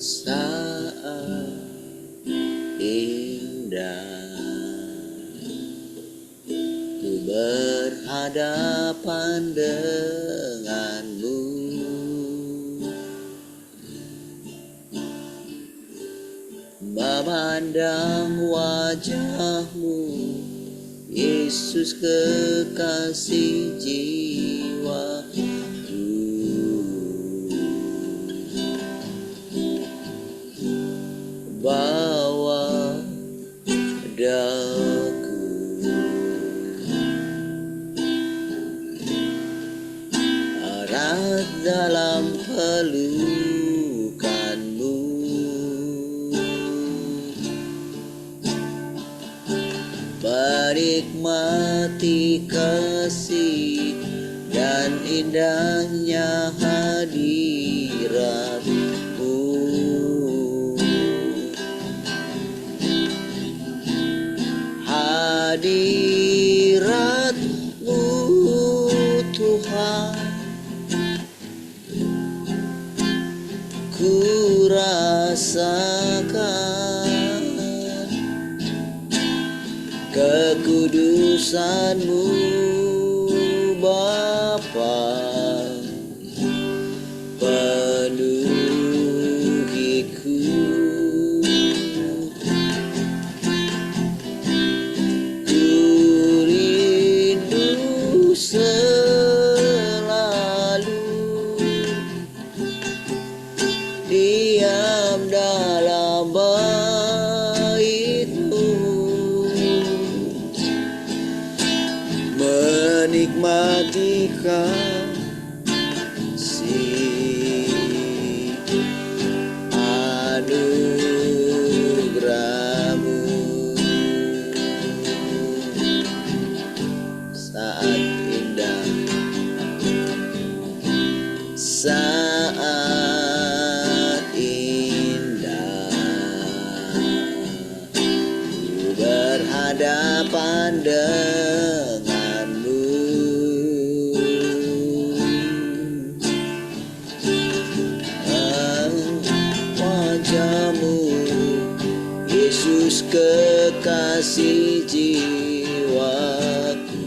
Saat indah ku berhadapan denganmu, memandang wajahmu, Yesus kekasih jiwaku. Bawa daku erat dalam pelukanmu, menikmati kasih dan indahnya hadiratmu. Hadirat-Mu Tuhan, ku rasakan kekudusan-Mu Bapa, penuhiku. Selalu diam dalam bait-Mu, menikmati kasih anugerah-Mu. Saat indah ku berhadapan denganmu, wajah-Mu Yesus kekasih jiwaku.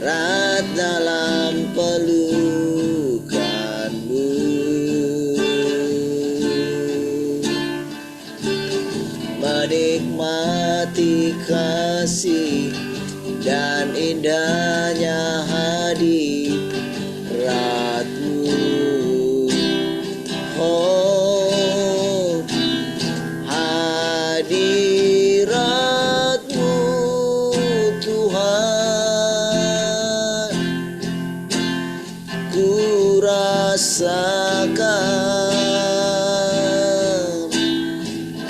Erat dalam pelukan-Mu, menikmati kasih dan indahnya hadirat-Mu. Oh, hadirat-Mu Tuhan, ku rasakan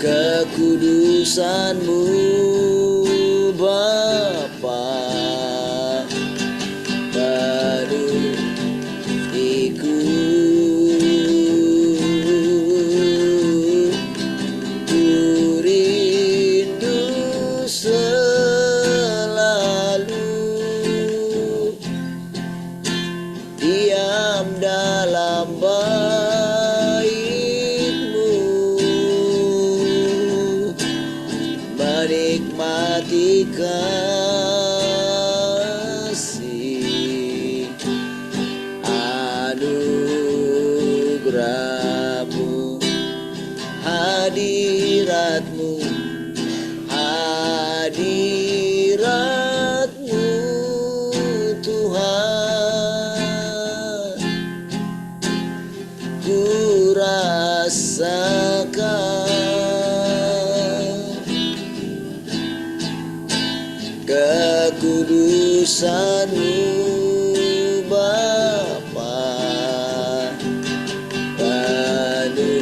kekudusan-Mu Bapa, penuhiku. Ku rindu selalu diam dalam bait-Mu, menikmati kasih anugerah-Mu. Hadirat-Mu, hadirat-Mu Tuhan, ku rasakan kekudusan-Mu Bapa, penuhiku.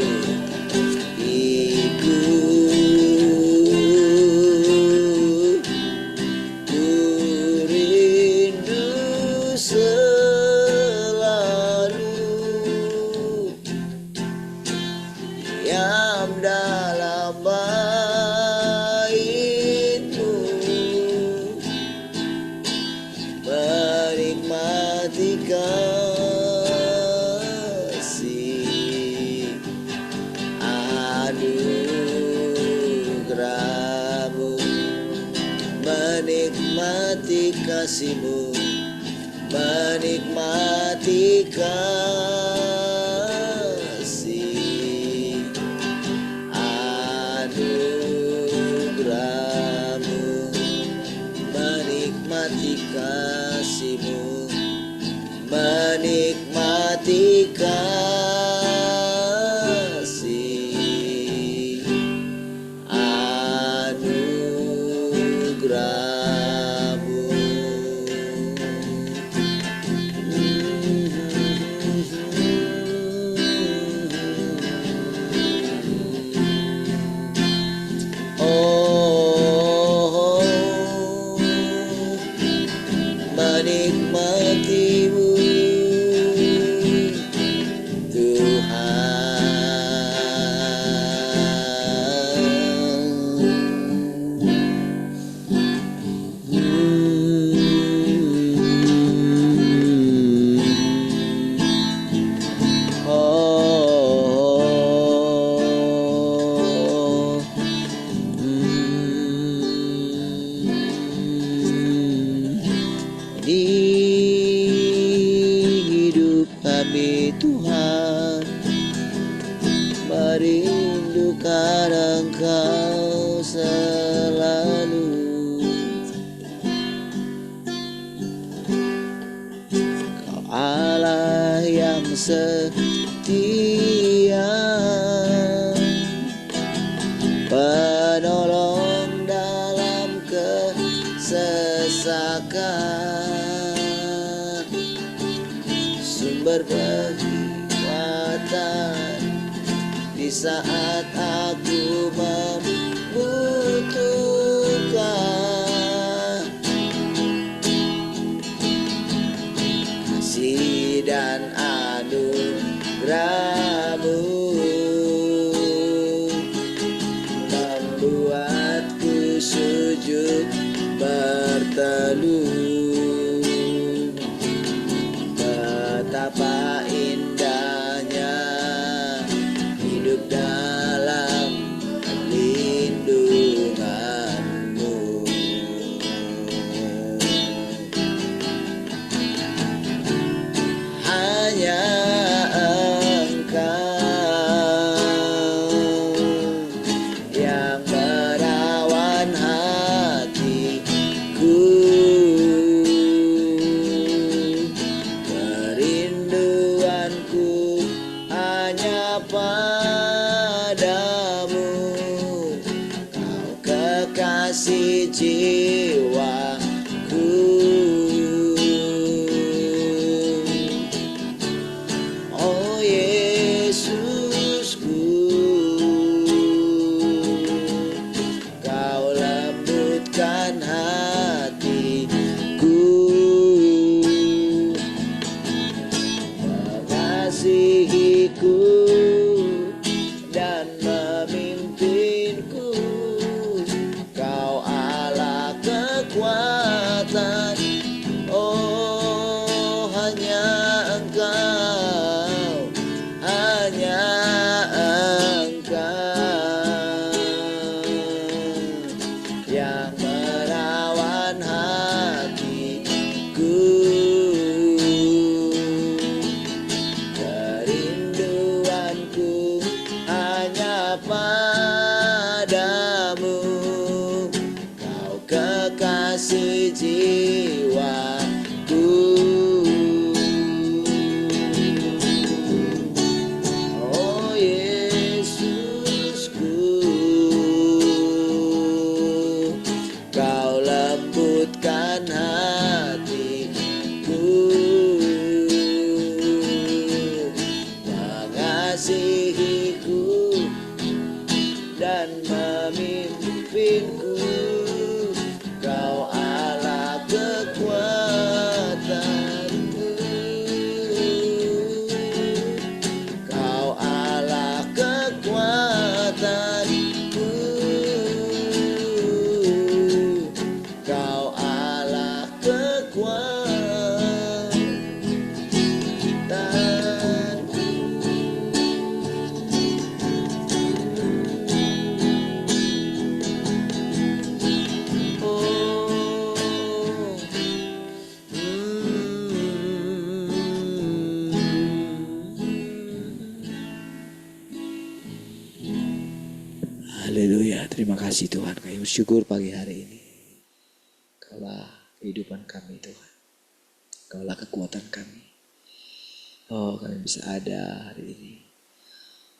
Ku rindu selalu kasih-Mu, menikmati kasih anugerah-Mu, menikmati kasih-Mu, menikmati kasih anugerah-Mu. Oh, menikmati-Mu di hidup kami Tuhan, merindukan Engkau selalu. Kau Allah yang setia, penolong dalam kesesakan, sumber kekuatan di saat aku membutuhkan. Kasih dan anugerah-Mu membuatku sujud berteduh. Betapa indahnya hidup dalam lindungan-Mu. Hanya Engkau yang merawat hatiku, kerinduanku hanya padamu. Kau kekasih jiwaku, oh Yesusku, Kau lembutkan hatiku, mengasihiku dan memimpinku. Kau Allah kekuatan, oh hanya Engkau, hanya Engkau yang merawat hatiku, kerinduanku hanya padamu. Kau kekasih jiwaku, oh Yesusku, Kau lembutkan hatiku, mengasihiku dan memimpinku. Kau Allah kekuatanku, Kau Allah kekuatanku, Kau Allah kekuatanku. Terima kasih Tuhan, kami bersyukur pagi hari ini. Kaulah kehidupan kami Tuhan. Kaulah kekuatan kami. Oh, kami bisa ada hari ini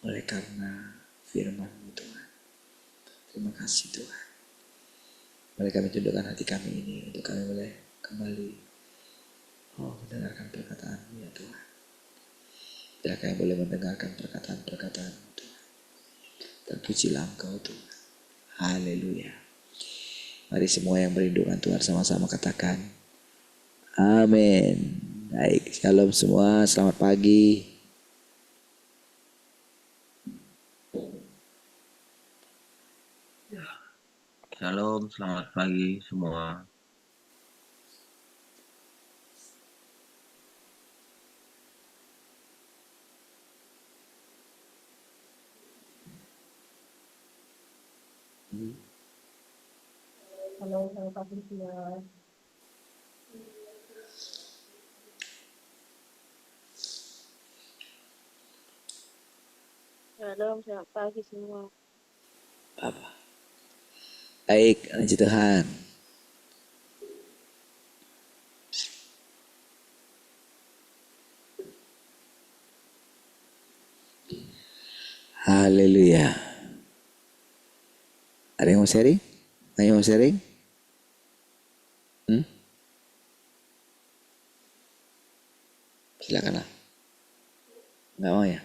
oleh karena firman-Mu Tuhan. Terima kasih Tuhan. Mari kami tundukkan hati kami ini untuk kami boleh kembali mendengarkan perkataan-Mu ya Tuhan. Biar kami boleh mendengarkan perkataan-perkataan-Mu Tuhan. Terpujilah Engkau Tuhan. Haleluya. Mari semua yang merindukan Tuhan sama-sama katakan amin. Baik, shalom semua, selamat pagi. Shalom, selamat pagi semua. Halo, selamat pagi semua. Shalom, selamat pagi semua. Apa? Baik, lanjut Tuhan. Haleluya. Ada yang mau sharing? Ada yang mau sharing? Silakanlah. Enggak mau ya?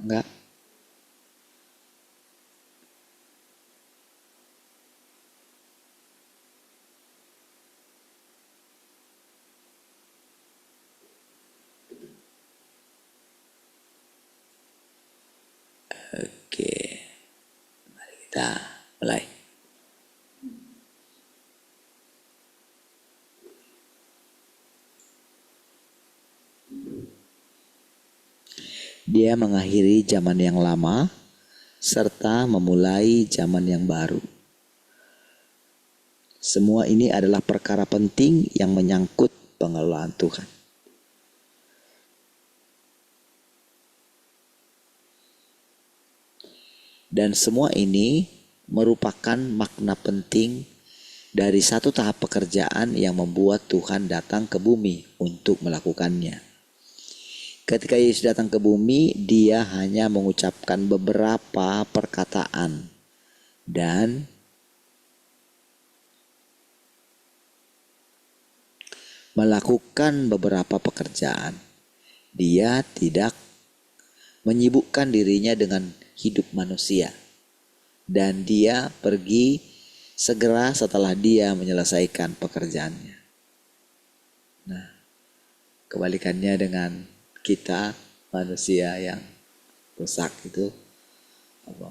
Enggak? Oke. Mari kita mulai. Dia mengakhiri zaman yang lama serta memulai zaman yang baru. Semua ini adalah perkara penting yang menyangkut pengelolaan Tuhan. Dan semua ini merupakan makna penting dari satu tahap pekerjaan yang membuat Tuhan datang ke bumi untuk melakukannya. Ketika Yesus datang ke bumi, dia hanya mengucapkan beberapa perkataan dan melakukan beberapa pekerjaan. Dia tidak menyibukkan dirinya dengan hidup manusia. Dan dia pergi segera setelah dia menyelesaikan pekerjaannya. Nah, kebalikannya dengan kita manusia yang rusak itu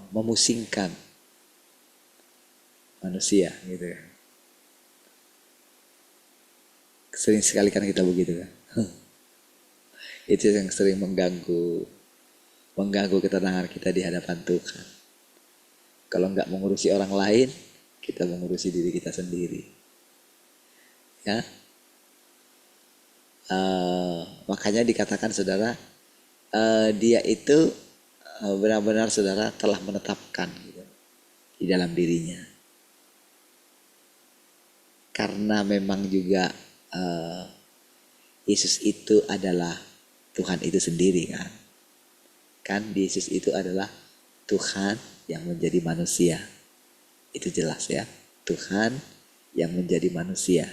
memusingkan manusia gitu ya. Sering sekali kan kita begitu kan. Itu yang sering mengganggu ketenangan kita di hadapan Tuhan. Kalau nggak mengurusi orang lain, kita mengurusi diri kita sendiri. Ya, makanya dikatakan saudara, dia itu benar-benar saudara telah menetapkan gitu, di dalam dirinya. Karena memang juga Yesus itu adalah Tuhan itu sendiri kan. Kan Yesus itu adalah Tuhan yang menjadi manusia. Itu jelas ya. Tuhan yang menjadi manusia.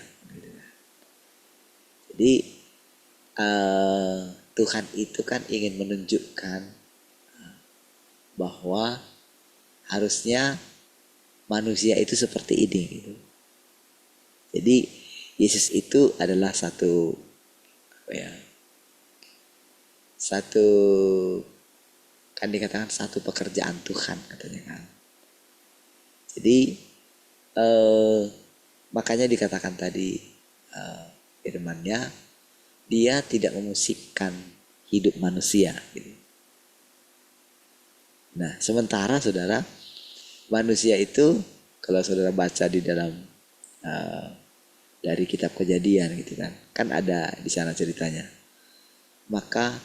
Jadi Tuhan itu kan ingin menunjukkan bahwa harusnya manusia itu seperti ini gitu. Jadi Yesus itu adalah satu kan dikatakan satu pekerjaan Tuhan katanya kan. Jadi makanya dikatakan tadi firman-Nya, dia tidak memusikkan hidup manusia gitu. Nah, sementara saudara, manusia itu kalau saudara baca di dalam dari kitab Kejadian gitu kan ada di sana ceritanya. Maka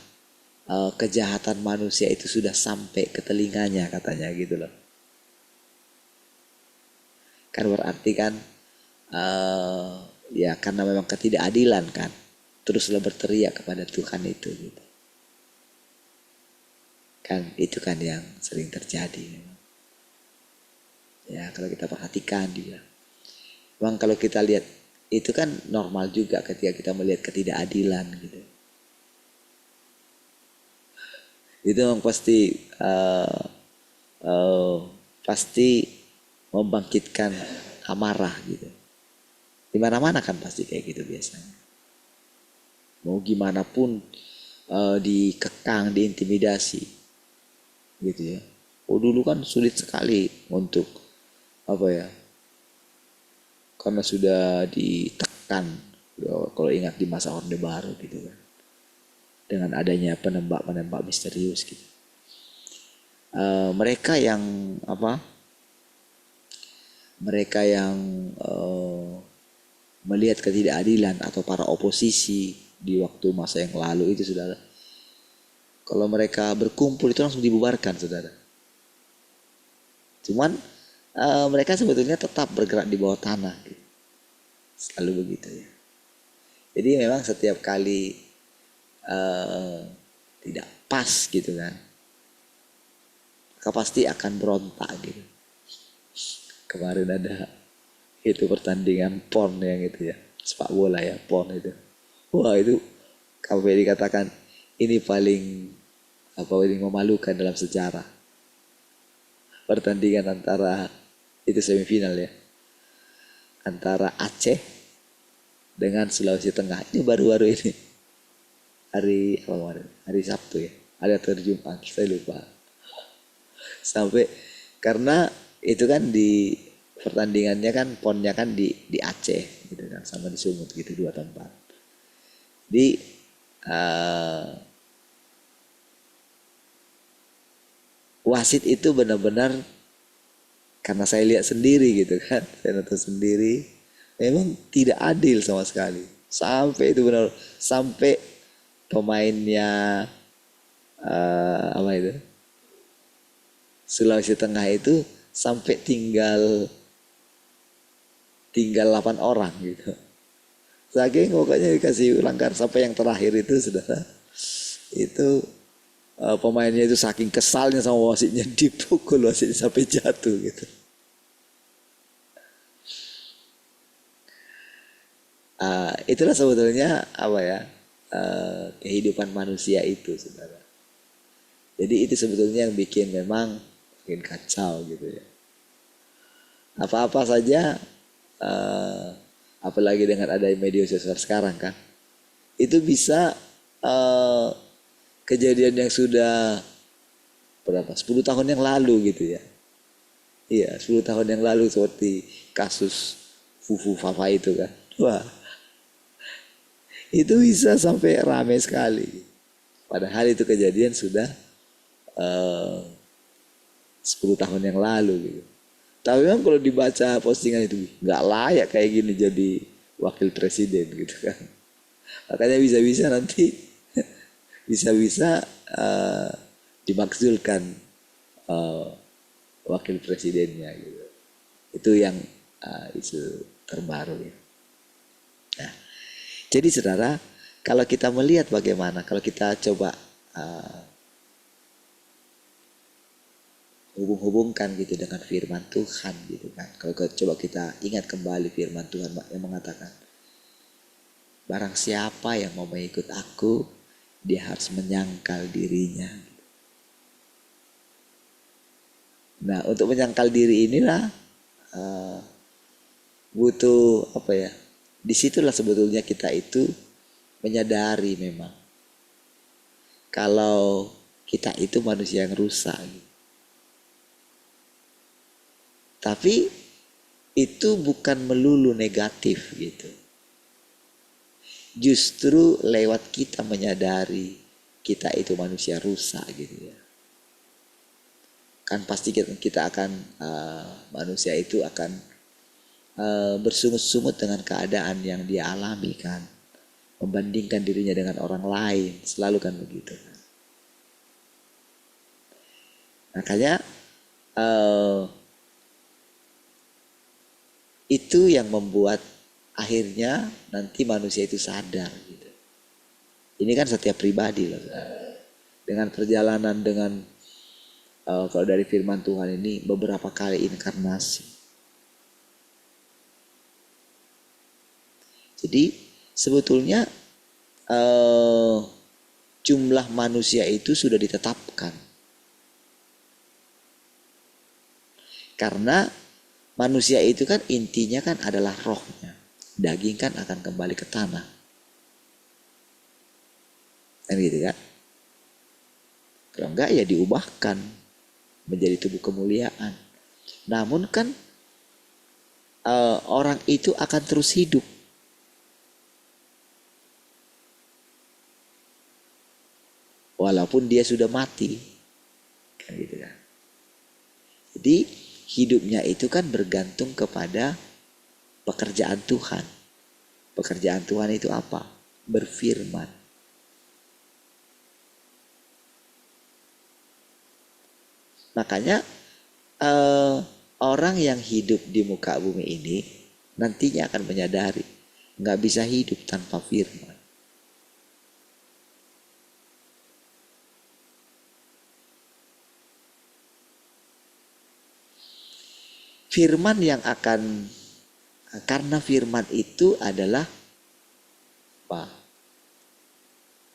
kejahatan manusia itu sudah sampai ke telinganya katanya gitu loh. Kan berarti kan ya karena memang ketidakadilan kan, teruslah berteriak kepada Tuhan itu gitu. Kan itu kan yang sering terjadi memang. Ya kalau kita perhatikan juga, memang kalau kita lihat itu kan normal juga ketika kita melihat ketidakadilan gitu. Itu memang pasti membangkitkan amarah gitu. Di mana-mana kan pasti kayak gitu biasanya. Mau gimana pun dikekang, diintimidasi gitu ya. Oh dulu kan sulit sekali untuk apa ya? Karena sudah ditekan kalau ingat di masa Orde Baru gitu kan. Dengan adanya penembak-penembak misterius gitu. Mereka yang apa? Mereka yang melihat ketidakadilan atau para oposisi di waktu masa yang lalu itu saudara. Kalau mereka berkumpul itu langsung dibubarkan saudara. Cuman mereka sebetulnya tetap bergerak di bawah tanah gitu. Selalu begitu ya. Jadi memang setiap kali tidak pas gitu kan, maka pasti akan berontak gitu. Kemarin ada itu pertandingan PON yang itu ya, sepak bola ya, PON itu. Wah itu sampai dikatakan ini paling memalukan dalam sejarah. Pertandingan antara itu semifinal ya, antara Aceh dengan Sulawesi Tengah. Ini baru-baru ini. Hari Sabtu ya, ada Jumat saya lupa. Sampai karena itu kan di pertandingannya kan ponnya kan di Aceh gitu kan, sama di Sumut gitu, dua tempat. Di wasit itu benar-benar, karena saya lihat sendiri gitu kan, saya nonton sendiri, memang tidak adil sama sekali. Sampai itu benar, sampai pemainnya apa itu Sulawesi Tengah itu sampai tinggal 8 orang gitu. Saking pokoknya dikasih ulangkan sampai yang terakhir itu saudara, itu pemainnya itu saking kesalnya sama wasitnya dipukul wasitnya sampai jatuh gitu. Itulah sebetulnya apa ya, kehidupan manusia itu saudara. Jadi itu sebetulnya yang bikin memang bikin kacau gitu ya. Apa-apa saja apalagi dengan ada media sosial sekarang kan, itu bisa kejadian yang sudah berapa 10 tahun yang lalu gitu ya. Iya 10 tahun yang lalu seperti kasus Fufu Fafa itu kan. Wah itu bisa sampai ramai sekali. Padahal itu kejadian sudah 10 tahun yang lalu gitu. Tapi memang kalau dibaca postingan itu nggak layak kayak gini jadi wakil presiden gitu kan. Makanya bisa-bisa nanti bisa-bisa dimaksudkan wakil presidennya gitu. Itu yang isu terbaru ya. Nah, jadi saudara, kalau kita melihat bagaimana, kalau kita coba hubung-hubungkan gitu dengan firman Tuhan gitu kan. Kalau coba kita ingat kembali firman Tuhan yang mengatakan, barang siapa yang mau mengikut aku, dia harus menyangkal dirinya. Nah, untuk menyangkal diri inilah butuh apa ya? Disitulah sebetulnya kita itu menyadari memang kalau kita itu manusia yang rusak. Tapi itu bukan melulu negatif gitu. Justru lewat kita menyadari kita itu manusia rusak gitu ya. Kan pasti kita akan manusia itu akan bersungut-sungut dengan keadaan yang dia alami kan. Membandingkan dirinya dengan orang lain, selalu kan begitu kan. Makanya itu yang membuat akhirnya nanti manusia itu sadar gitu. Ini kan setiap pribadi loh. Dengan perjalanan dengan kalau dari firman Tuhan ini beberapa kali inkarnasi. Jadi sebetulnya jumlah manusia itu sudah ditetapkan. Karena manusia itu kan intinya kan adalah rohnya. Daging kan akan kembali ke tanah. Kan gitu kan? Kalau enggak ya diubahkan menjadi tubuh kemuliaan. Namun kan orang itu akan terus hidup. Walaupun dia sudah mati. Kan gitu kan? Jadi hidupnya itu kan bergantung kepada pekerjaan Tuhan. Pekerjaan Tuhan itu apa? Berfirman. Makanya orang yang hidup di muka bumi ini nantinya akan menyadari nggak bisa hidup tanpa firman. Firman yang akan, karena firman itu adalah apa?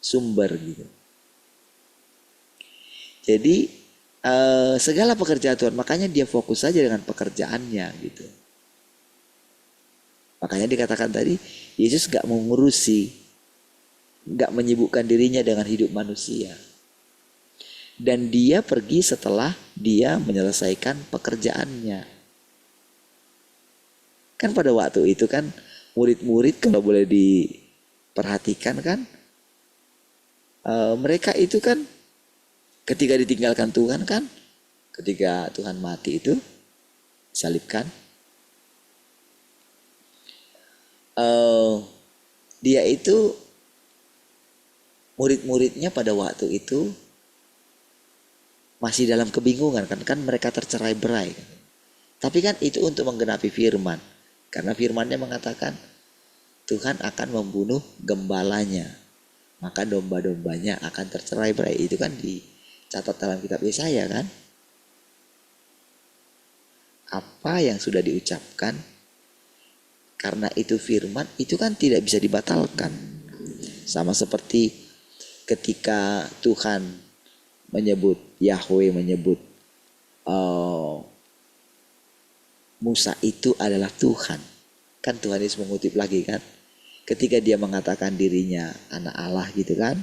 Sumber gitu. Jadi segala pekerjaan Tuhan, makanya dia fokus saja dengan pekerjaannya gitu. Makanya dikatakan tadi Yesus gak mengurusi, gak menyibukkan dirinya dengan hidup manusia. Dan dia pergi setelah dia menyelesaikan pekerjaannya. Kan pada waktu itu kan murid-murid kalau boleh diperhatikan kan mereka itu kan ketika ditinggalkan Tuhan kan, ketika Tuhan mati itu disalibkan, dia itu murid-muridnya pada waktu itu masih dalam kebingungan kan mereka tercerai-berai kan. Tapi kan itu untuk menggenapi firman. Karena firmannya mengatakan Tuhan akan membunuh gembalanya. Maka domba-dombanya akan tercerai-berai. Itu kan dicatat dalam kitab Yesaya kan. Apa yang sudah diucapkan karena itu firman itu kan tidak bisa dibatalkan. Sama seperti ketika Tuhan menyebut, Yahweh menyebut Musa itu adalah Tuhan. Kan Tuhan Yesus mengutip lagi kan. Ketika dia mengatakan dirinya anak Allah gitu kan.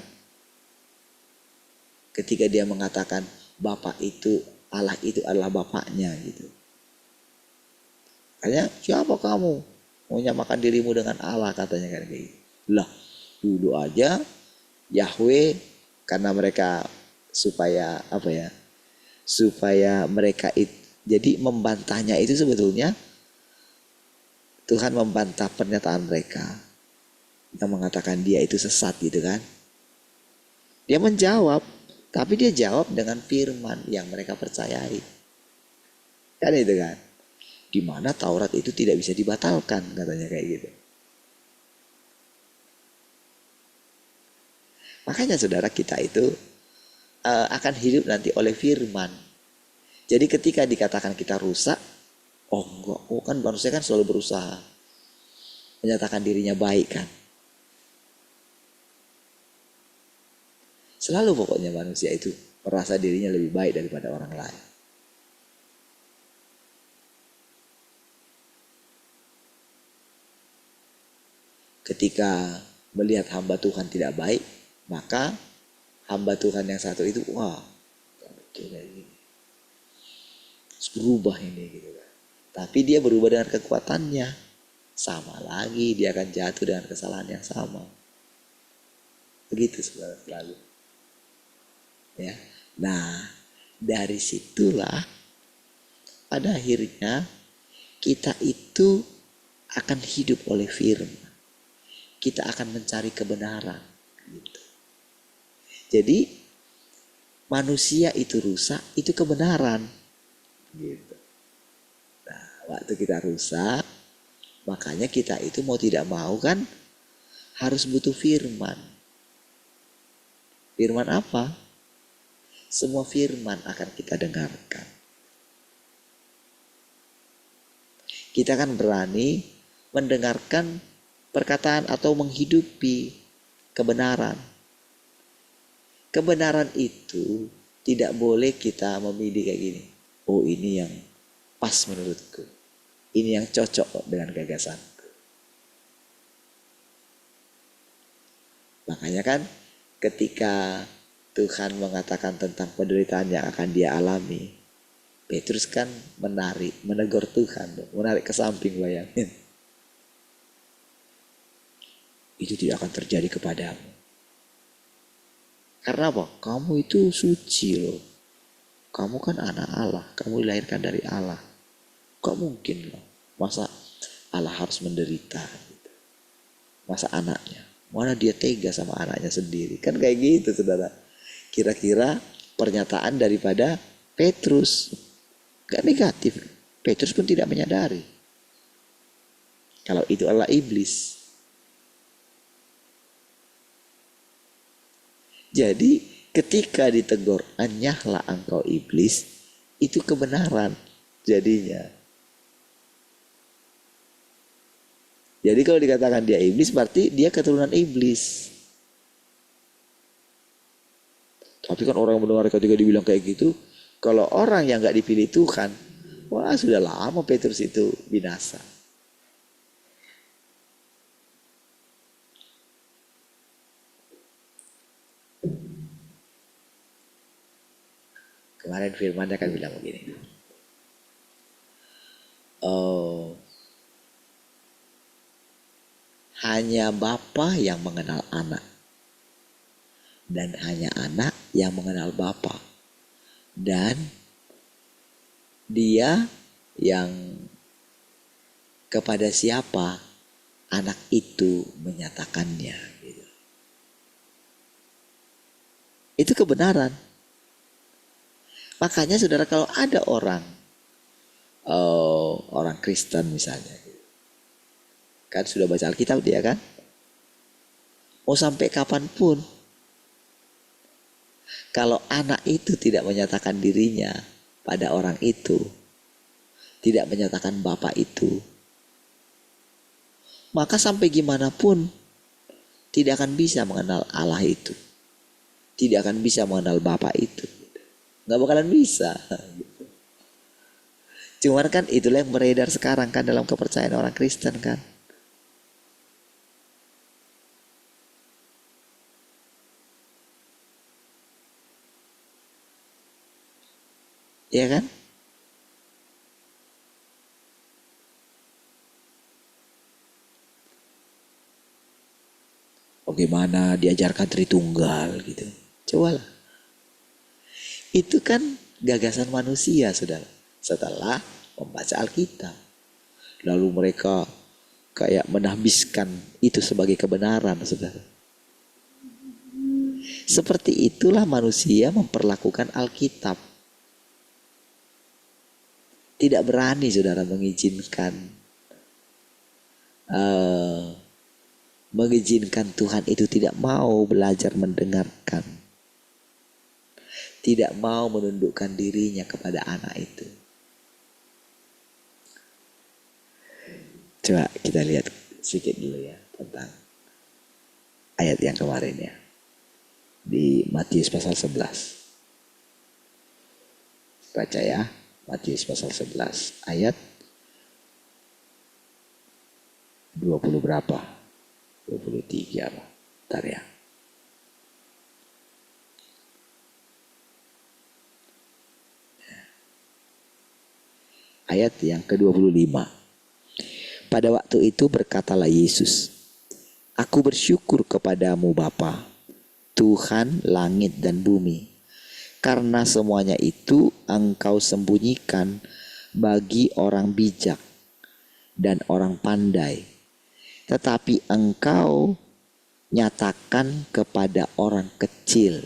Ketika dia mengatakan Bapa itu, Allah itu adalah Bapaknya gitu. Katanya siapa kamu menyamakan dirimu dengan Allah katanya kan kayak gitu. Lah dulu aja Yahweh karena mereka supaya apa ya? Supaya mereka itu jadi membantahnya itu sebetulnya Tuhan membantah pernyataan mereka yang mengatakan dia itu sesat gitu kan. Dia menjawab, tapi dia jawab dengan firman yang mereka percayai. Kan itu kan. Di mana Taurat itu tidak bisa dibatalkan katanya kayak gitu. Makanya saudara kita itu akan hidup nanti oleh firman. Jadi ketika dikatakan kita rusak, oh enggak, oh kan manusia kan selalu berusaha menyatakan dirinya baik kan. Selalu pokoknya manusia itu merasa dirinya lebih baik daripada orang lain. Ketika melihat hamba Tuhan tidak baik, maka hamba Tuhan yang satu itu, wah, kayak gini. Berubah ini gitu kan. Tapi dia berubah dengan kekuatannya. Sama lagi dia akan jatuh dengan kesalahan yang sama. Begitu selalu. Ya. Nah, dari situlah pada akhirnya kita itu akan hidup oleh firman. Kita akan mencari kebenaran gitu. Jadi manusia itu rusak, itu kebenaran. Gitu. Nah, waktu kita rusak, makanya kita itu mau tidak mau kan harus butuh firman. Firman apa? Semua firman akan kita dengarkan. Kita kan berani mendengarkan perkataan atau menghidupi kebenaran. Kebenaran itu tidak boleh kita memilih kayak gini. Oh, ini yang pas menurutku. Ini yang cocok dengan gagasanku. Makanya kan ketika Tuhan mengatakan tentang penderitaan yang akan dia alami, Petrus kan menegur Tuhan, menarik ke samping, bayangin. Itu tidak akan terjadi kepadamu. Karena apa? Kamu itu suci loh. Kamu kan anak Allah, kamu dilahirkan dari Allah. Kok mungkin loh, masa Allah harus menderita gitu. Masa anaknya, mana dia tega sama anaknya sendiri. Kan kayak gitu, saudara. Kira-kira pernyataan daripada Petrus gak negatif. Petrus pun tidak menyadari kalau itu adalah iblis. Jadi ketika ditegur, anyahlah engkau iblis, itu kebenaran jadinya. Jadi kalau dikatakan dia iblis, berarti dia keturunan iblis. Tapi kan orang yang mendengar ketika dibilang kayak gitu, kalau orang yang gak dipilih Tuhan, wah sudah lama Petrus itu binasa. Kemarin firmannya kan bilang begini. Oh, hanya Bapa yang mengenal anak. Dan hanya anak yang mengenal Bapa. Dan dia yang kepada siapa anak itu menyatakannya. Gitu. Itu kebenaran. Makanya saudara, kalau ada orang Kristen misalnya, kan sudah baca Alkitab dia kan, mau sampai kapanpun, kalau anak itu tidak menyatakan dirinya pada orang itu, tidak menyatakan Bapa itu, maka sampai gimana pun tidak akan bisa mengenal Allah itu, tidak akan bisa mengenal Bapa itu. Gak bakalan bisa. Cuman kan itulah yang beredar sekarang kan dalam kepercayaan orang Kristen kan. Iya kan? Bagaimana diajarkan Tritunggal gitu. Cobalah. Itu kan gagasan manusia, saudara. Setelah membaca Alkitab. Lalu mereka kayak menahbiskan itu sebagai kebenaran, saudara. Seperti itulah manusia memperlakukan Alkitab. Tidak berani, saudara, mengizinkan Tuhan itu, tidak mau belajar mendengarkan. Tidak mau menundukkan dirinya kepada anak itu. Coba kita lihat sedikit dulu ya tentang ayat yang kemarin ya. Di Matius pasal 11. Baca ya, Matius pasal 11 ayat 20 berapa? 23 apa? Bentar ya. Ayat yang ke-25. Pada waktu itu berkatalah Yesus, Aku bersyukur kepadamu Bapa, Tuhan langit dan bumi, karena semuanya itu Engkau sembunyikan bagi orang bijak dan orang pandai, tetapi Engkau nyatakan kepada orang kecil.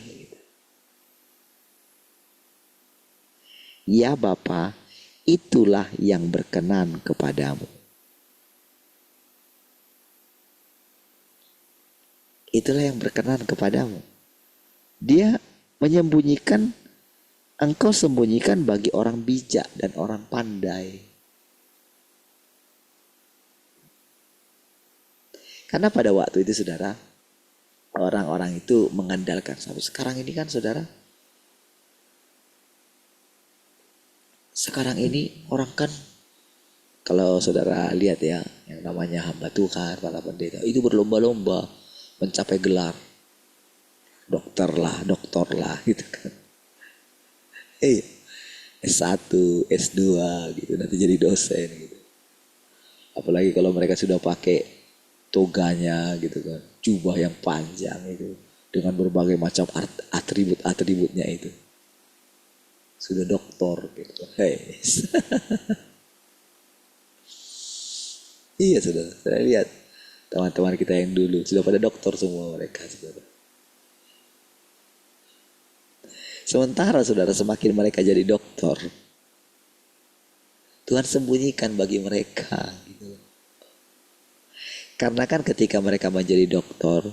ya Bapa, itulah yang berkenan kepadamu. Itulah yang berkenan kepadamu. Dia menyembunyikan, engkau sembunyikan bagi orang bijak dan orang pandai. Karena pada waktu itu saudara, orang-orang itu mengandalkan. Sampai sekarang ini kan saudara, sekarang ini orang kan, kalau saudara lihat ya, yang namanya hamba Tuhan, para pendeta, itu berlomba-lomba mencapai gelar. Dokter lah gitu kan. S1, S2 gitu, nanti jadi dosen gitu. Apalagi kalau mereka sudah pakai toganya gitu kan, jubah yang panjang itu dengan berbagai macam atribut-atributnya itu, sudah doktor gitu. Iya saudara, saya lihat teman-teman kita yang dulu sudah pada doktor semua mereka saudara. Sementara saudara, semakin mereka jadi doktor, Tuhan sembunyikan bagi mereka gitu. Karena kan ketika mereka menjadi doktor,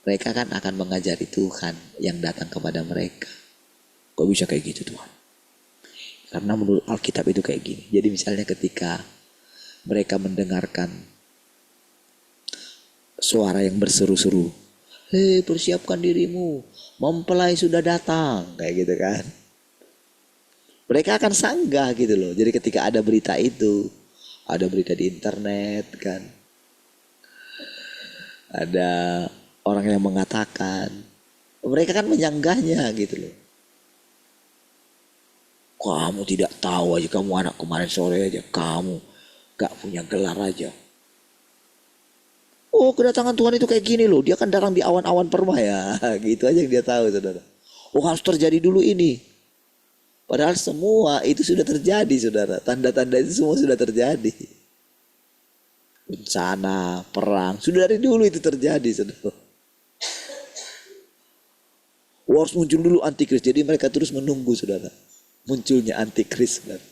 mereka kan akan mengajari Tuhan yang datang kepada mereka. Kok bisa kayak gitu Tuhan? Karena menurut Alkitab itu kayak gini. Jadi misalnya ketika mereka mendengarkan suara yang berseru-seru, hei persiapkan dirimu, mempelai sudah datang, kayak gitu kan. Mereka akan sanggah gitu loh. Jadi ketika ada berita itu, ada berita di internet kan, ada orang yang mengatakan, mereka kan menyanggahnya gitu loh. Kamu tidak tahu aja, kamu anak kemarin sore aja, kamu gak punya gelar aja. Oh kedatangan Tuhan itu kayak gini loh, dia kan datang di awan-awan permai ya, gitu aja yang dia tahu saudara. Oh harus terjadi dulu ini. Padahal semua itu sudah terjadi saudara, tanda-tanda itu semua sudah terjadi. Bencana, perang, sudah dari dulu itu terjadi saudara. Harus muncul dulu antikris, jadi mereka terus menunggu saudara, munculnya antikris saudara.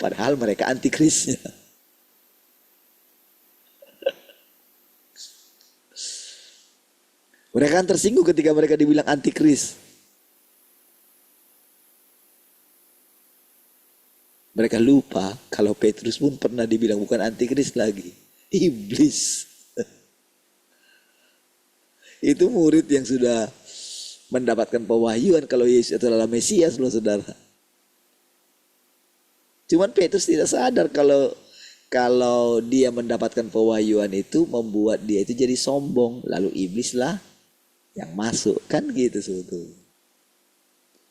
Padahal mereka antikrisnya. Mereka kan tersinggung ketika mereka dibilang antikris. Mereka lupa kalau Petrus pun pernah dibilang bukan antikris lagi, iblis. Itu murid yang sudah mendapatkan pewahyuan kalau Yesus adalah Mesias loh saudara. Cuman Petrus tidak sadar kalau dia mendapatkan pewahyuan itu membuat dia itu jadi sombong, lalu iblis lah yang masuk kan gitu sebetulnya.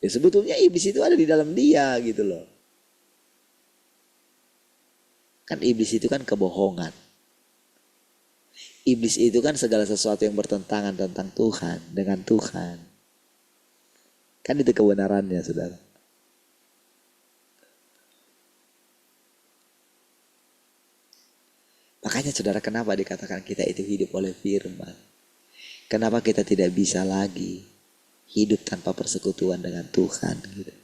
Ya sebetulnya iblis itu ada di dalam dia gitu loh. Kan iblis itu kan kebohongan. Iblis itu kan segala sesuatu yang bertentangan tentang Tuhan, dengan Tuhan. Kan itu kebenarannya saudara. Makanya saudara, kenapa dikatakan kita itu hidup oleh firman? Kenapa kita tidak bisa lagi hidup tanpa persekutuan dengan Tuhan gitu.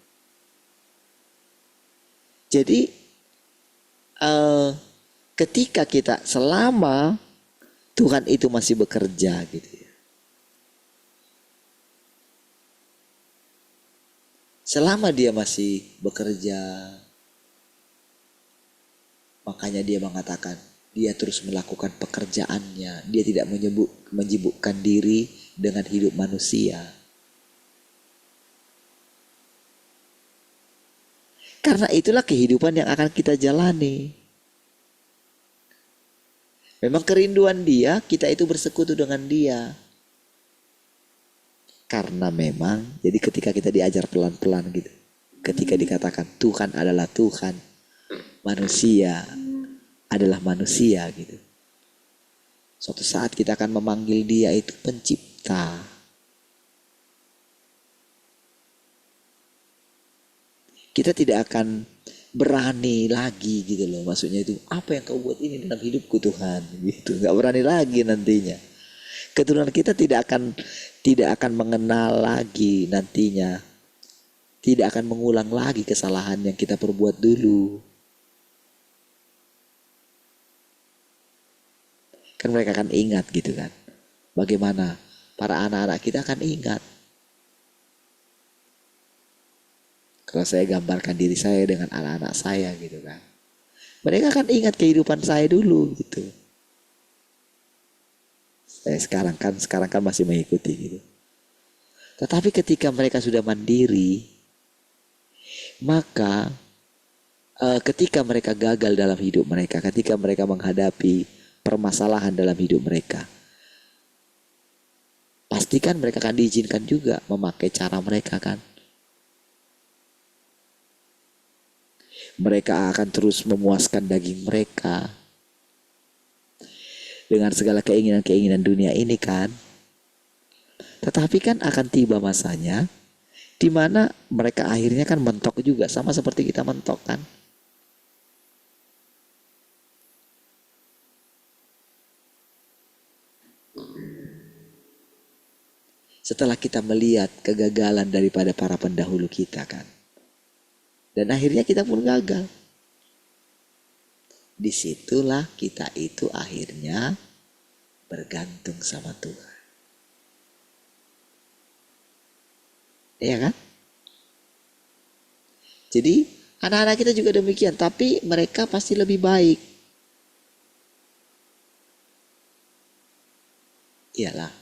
Jadi ketika kita selama Tuhan itu masih bekerja gitu ya, selama dia masih bekerja, makanya dia mengatakan dia terus melakukan pekerjaannya. Dia tidak menyibukkan diri dengan hidup manusia. Karena itulah kehidupan yang akan kita jalani. Memang kerinduan dia, kita itu bersekutu dengan dia. Karena memang, jadi ketika kita diajar pelan-pelan gitu. Ketika dikatakan Tuhan adalah Tuhan, manusia adalah manusia gitu. Suatu saat kita akan memanggil dia itu pencipta. Kita tidak akan berani lagi gitu loh. Maksudnya itu, apa yang kau buat ini dalam hidupku Tuhan gitu. Gak berani lagi nantinya. Keturunan kita tidak akan mengenal lagi nantinya tidak akan mengulang lagi kesalahan yang kita perbuat dulu. Kan mereka akan ingat gitu kan. Bagaimana para anak-anak kita akan ingat. Kalau saya gambarkan diri saya dengan anak-anak saya gitu kan. Mereka akan ingat kehidupan saya dulu gitu. Saya sekarang kan masih mengikuti gitu. Tetapi ketika mereka sudah mandiri, maka ketika mereka gagal dalam hidup mereka, ketika mereka menghadapi permasalahan dalam hidup mereka, pastikan mereka akan diizinkan juga memakai cara mereka kan. Mereka akan terus memuaskan daging mereka dengan segala keinginan-keinginan dunia ini kan. Tetapi kan akan tiba masanya di mana mereka akhirnya kan mentok juga, sama seperti kita mentok kan. Setelah kita melihat kegagalan daripada para pendahulu kita kan. Dan akhirnya kita pun gagal. Disitulah kita itu akhirnya bergantung sama Tuhan. Iya kan? Jadi anak-anak kita juga demikian, tapi mereka pasti lebih baik. Iyalah.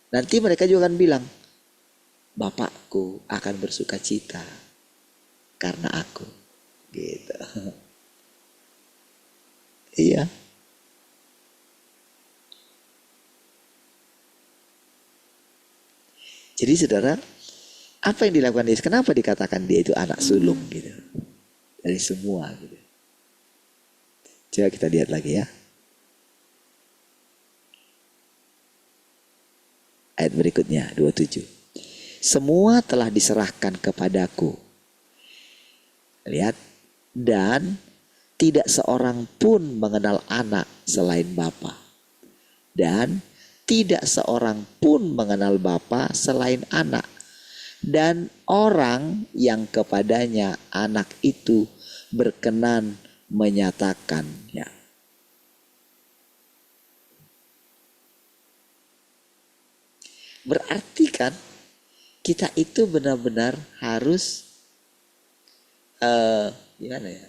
Nanti mereka juga akan bilang, Bapakku akan bersuka cita karena aku. Gitu. Iya. Jadi saudara, apa yang dilakukan Yesus? Kenapa dikatakan dia itu anak sulung gitu? Dari semua gitu. Coba kita lihat lagi ya. Ayat berikutnya 27. Semua telah diserahkan kepadaku. Lihat. Dan tidak seorang pun mengenal anak selain Bapa. Dan tidak seorang pun mengenal Bapa selain anak. Dan orang yang kepadanya anak itu berkenan menyatakannya. Berarti kan kita itu benar-benar harus gimana ya?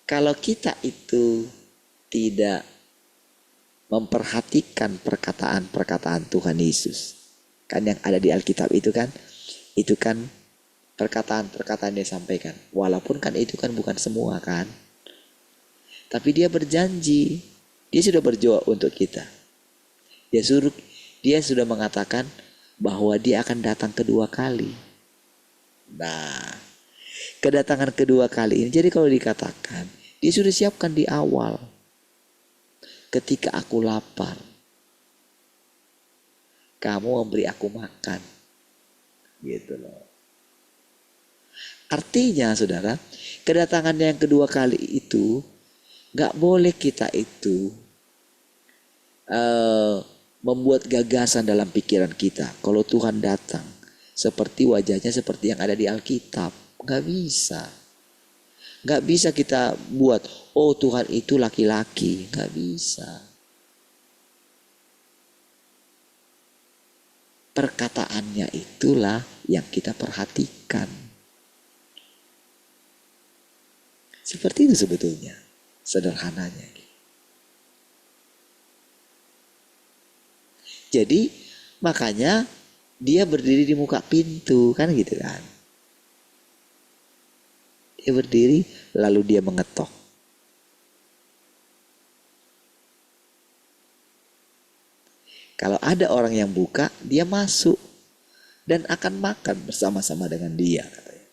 Kalau kita itu tidak memperhatikan perkataan-perkataan Tuhan Yesus, kan yang ada di Alkitab itu kan perkataan-perkataan dia sampaikan. Walaupun kan itu kan bukan semua kan, tapi dia berjanji, dia sudah berdoa untuk kita. Dia sudah mengatakan bahwa dia akan datang kedua kali. Nah, kedatangan kedua kali ini, jadi kalau dikatakan, dia sudah siapkan di awal. Ketika aku lapar, kamu memberi aku makan. Gitu loh. Artinya saudara, kedatangannya yang kedua kali itu, gak boleh kita itu membuat gagasan dalam pikiran kita. Kalau Tuhan datang, seperti wajahnya seperti yang ada di Alkitab. Gak bisa. Gak bisa kita buat, oh Tuhan itu laki-laki. Gak bisa. Perkataannya itulah yang kita perhatikan. Seperti itu sebetulnya. Sederhananya. Jadi makanya dia berdiri di muka pintu. Kan gitu kan. Dia berdiri lalu dia mengetok. Kalau ada orang yang buka, dia masuk dan akan makan bersama-sama dengan dia katanya.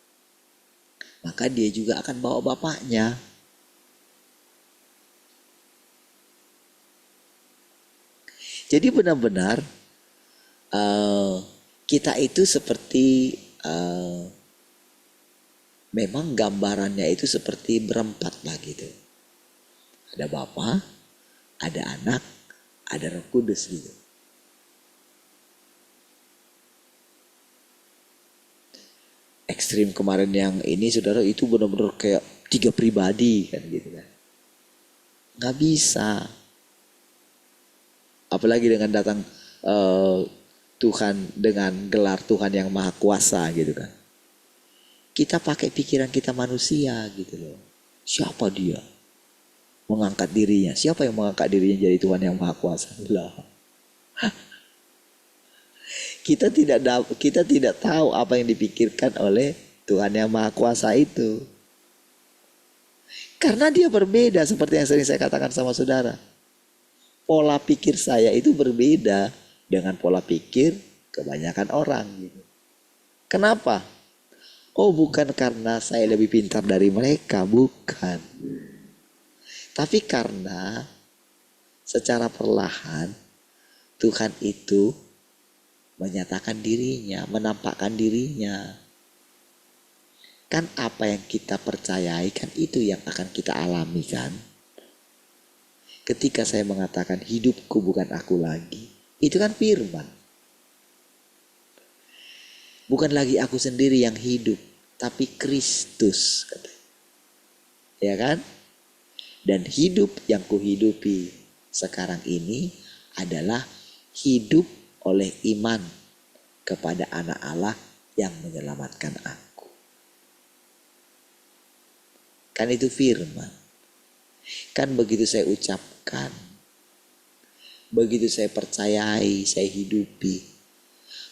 Maka dia juga akan bawa bapaknya. Jadi benar-benar kita itu seperti memang gambarannya itu seperti berempat lah gitu. Ada Bapa, ada Anak, ada Roh Kudus gitu. ekstrim kemarin yang ini saudara, itu benar-benar kayak 3 pribadi kan gitu kan. Nggak bisa. Apalagi dengan datang Tuhan dengan gelar Tuhan yang Maha Kuasa gitu kan. Kita pakai pikiran kita manusia gitu loh. Siapa dia? Mengangkat dirinya. Siapa yang mengangkat dirinya jadi Tuhan yang Maha Kuasa? Lah. Kita tidak tahu apa yang dipikirkan oleh Tuhan yang Maha Kuasa itu. Karena dia berbeda, seperti yang sering saya katakan sama saudara. Pola pikir saya itu berbeda dengan pola pikir kebanyakan orang gitu. Kenapa? Oh, bukan karena saya lebih pintar dari mereka, bukan. Tapi karena secara perlahan Tuhan itu menyatakan dirinya, menampakkan dirinya. Kan apa yang kita percayai kan itu yang akan kita alami kan. Ketika saya mengatakan hidupku bukan aku lagi, itu kan firman. Bukan lagi aku sendiri yang hidup, tapi Kristus. Ya kan? Dan hidup yang kuhidupi sekarang ini adalah hidup oleh iman kepada anak Allah yang menyelamatkan aku. Kan itu firman. Kan begitu saya ucapkan, begitu saya percayai, saya hidupi,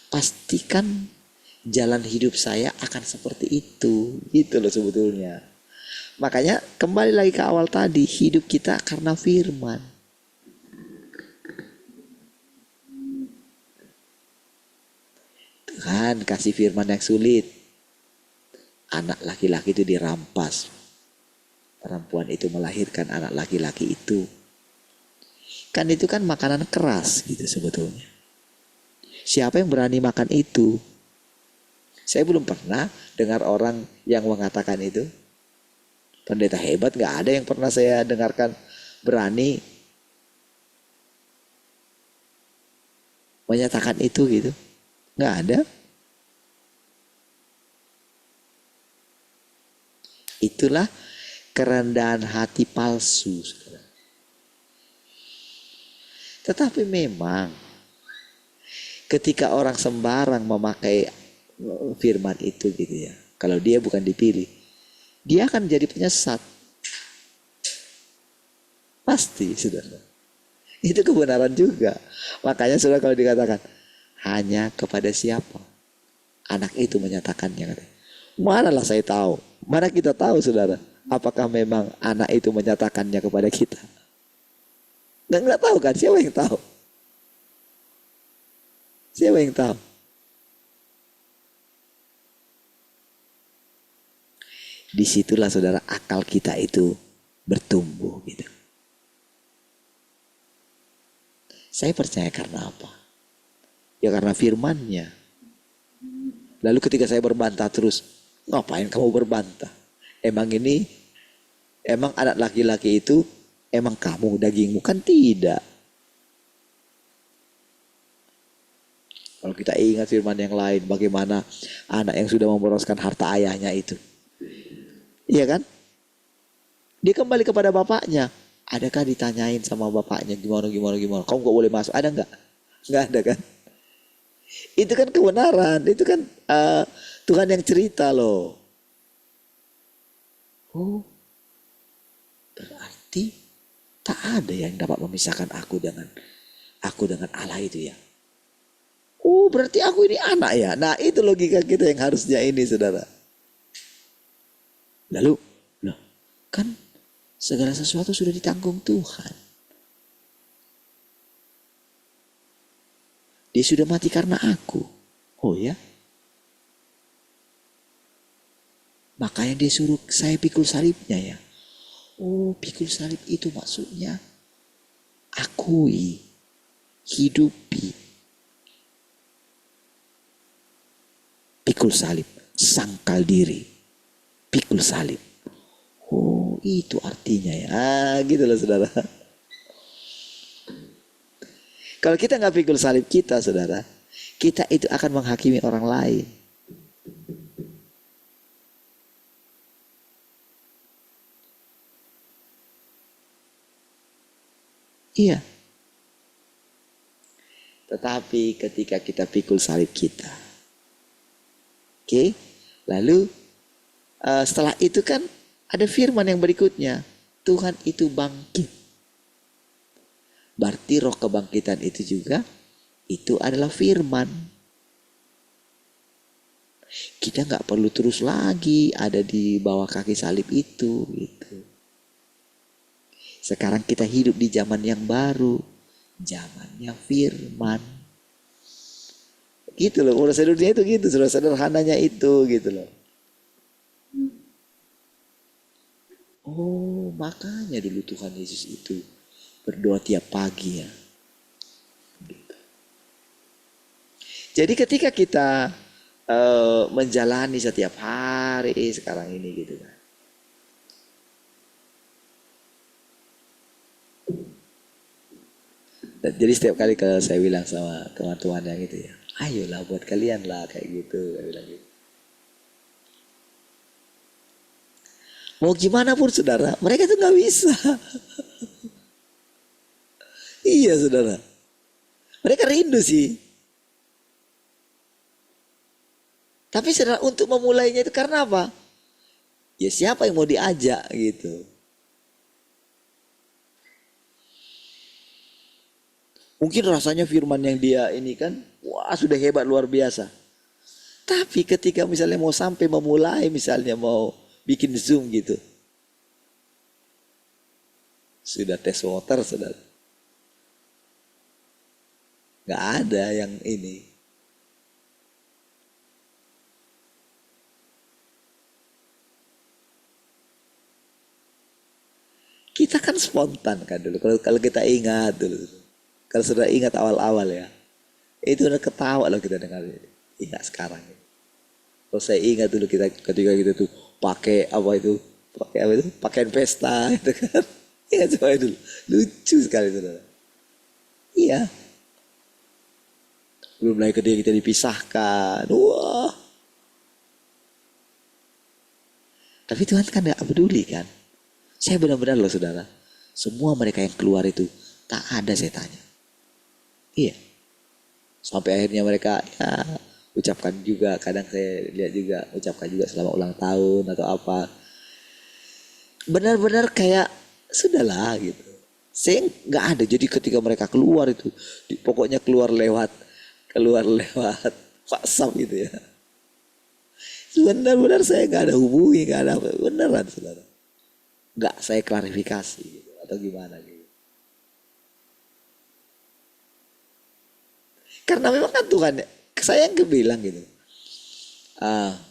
pastikan jalan hidup saya akan seperti itu. Gitu loh sebetulnya. Makanya kembali lagi ke awal tadi, hidup kita karena firman. Tuhan kasih firman yang sulit. Anak laki-laki itu dirampas. Perempuan itu melahirkan anak laki-laki itu. Kan itu kan makanan keras gitu sebetulnya. Siapa yang berani makan itu? Saya belum pernah dengar orang yang mengatakan itu. Pendeta hebat gak ada yang pernah saya dengarkan berani menyatakan itu gitu. Gak ada. Itulah kerendahan hati palsu. Tetapi memang ketika orang sembarang memakai firman itu gitu ya, kalau dia bukan dipilih, dia akan jadi penyesat. Pasti saudara. Itu kebenaran juga. Makanya saudara kalau dikatakan hanya kepada siapa anak itu menyatakannya. Manalah saya tahu. Mana kita tahu saudara. Apakah memang anak itu menyatakannya kepada kita? Nggak tahu kan. Siapa yang tahu? Siapa yang tahu? Disitulah saudara akal kita itu bertumbuh gitu. Saya percaya karena apa? Ya karena firmannya. Lalu ketika saya berbantah terus, ngapain kamu berbantah? Emang anak laki-laki itu emang kamu dagingmu? Kan tidak. Kalau kita ingat firman yang lain, bagaimana anak yang sudah memboroskan harta ayahnya itu. Iya kan? Dia kembali kepada bapaknya. Adakah ditanyain sama bapaknya gimana? Kamu gak boleh masuk. Ada nggak? Nggak ada kan? Itu kan kebenaran. Itu kan Tuhan yang cerita loh. Oh, berarti tak ada yang dapat memisahkan aku dengan Allah itu ya. Oh, berarti aku ini anak ya. Nah, itu logika kita yang harusnya ini, saudara. Lalu, loh, kan segala sesuatu sudah ditanggung Tuhan. Dia sudah mati karena aku. Oh ya? Makanya dia suruh saya pikul salibnya ya. Oh, pikul salib itu maksudnya akui, hidupi. Pikul salib, sangkal diri. Pikul salib. Oh, itu artinya ya. Gitu loh saudara. Kalau kita nggak pikul salib kita saudara, kita itu akan menghakimi orang lain. Iya. Tetapi ketika kita pikul salib kita, oke, lalu setelah itu kan ada firman yang berikutnya, Tuhan itu bangkit. Berarti roh kebangkitan itu juga, itu adalah firman. Kita nggak perlu terus lagi ada di bawah kaki salib itu, gitu. Sekarang kita hidup di zaman yang baru, zamannya firman. Gitu loh, prosedurnya itu gitu, sederhananya itu, gitu loh. Oh, makanya dulu Tuhan Yesus itu berdoa tiap pagi ya. Gitu. Jadi ketika kita menjalani setiap hari sekarang ini gitu kan. Jadi setiap kali kalau saya bilang sama teman-teman yang gitu ya, ayolah buat kalian lah kayak gitu, saya bilang gitu. Mau gimana pun saudara, mereka tuh nggak bisa. Iya saudara, mereka rindu sih. Tapi saudara untuk memulainya itu karena apa? Ya siapa yang mau diajak gitu. Mungkin rasanya firman yang dia ini kan, wah sudah hebat luar biasa. Tapi ketika misalnya mau sampai memulai, misalnya mau bikin Zoom gitu. Sudah tes water, saudara. Gak ada yang ini. Kita kan spontan kan dulu. Kalau kita ingat dulu. Kalau sudah ingat awal-awal ya. Itu udah ketawa loh kita dengar. Ingat sekarang. Kalau saya ingat dulu kita ketika kita tuh pakai apa itu? Pakai apa itu? Pakaian pesta itu kan. Ingat coba dulu. Lucu sekali saudara. Iya. Belum lagi ketika kita dipisahkan. Wah. Tapi Tuhan kan gak peduli kan. Saya benar-benar loh saudara. Semua mereka yang keluar itu tak ada saya tanya. Iya. Sampai akhirnya mereka ya ucapkan juga. Kadang saya lihat juga ucapkan juga selamat ulang tahun atau apa. Benar-benar kayak sudahlah gitu. Saya nggak ada. Jadi ketika mereka keluar itu, pokoknya keluar lewat WhatsApp gitu ya. Benar-benar saya nggak ada hubungi, nggak ada apa. Beneran saudara. Nggak saya klarifikasi gitu, atau gimana gitu. Karena memang kan Tuhan, saya yang bilang gitu.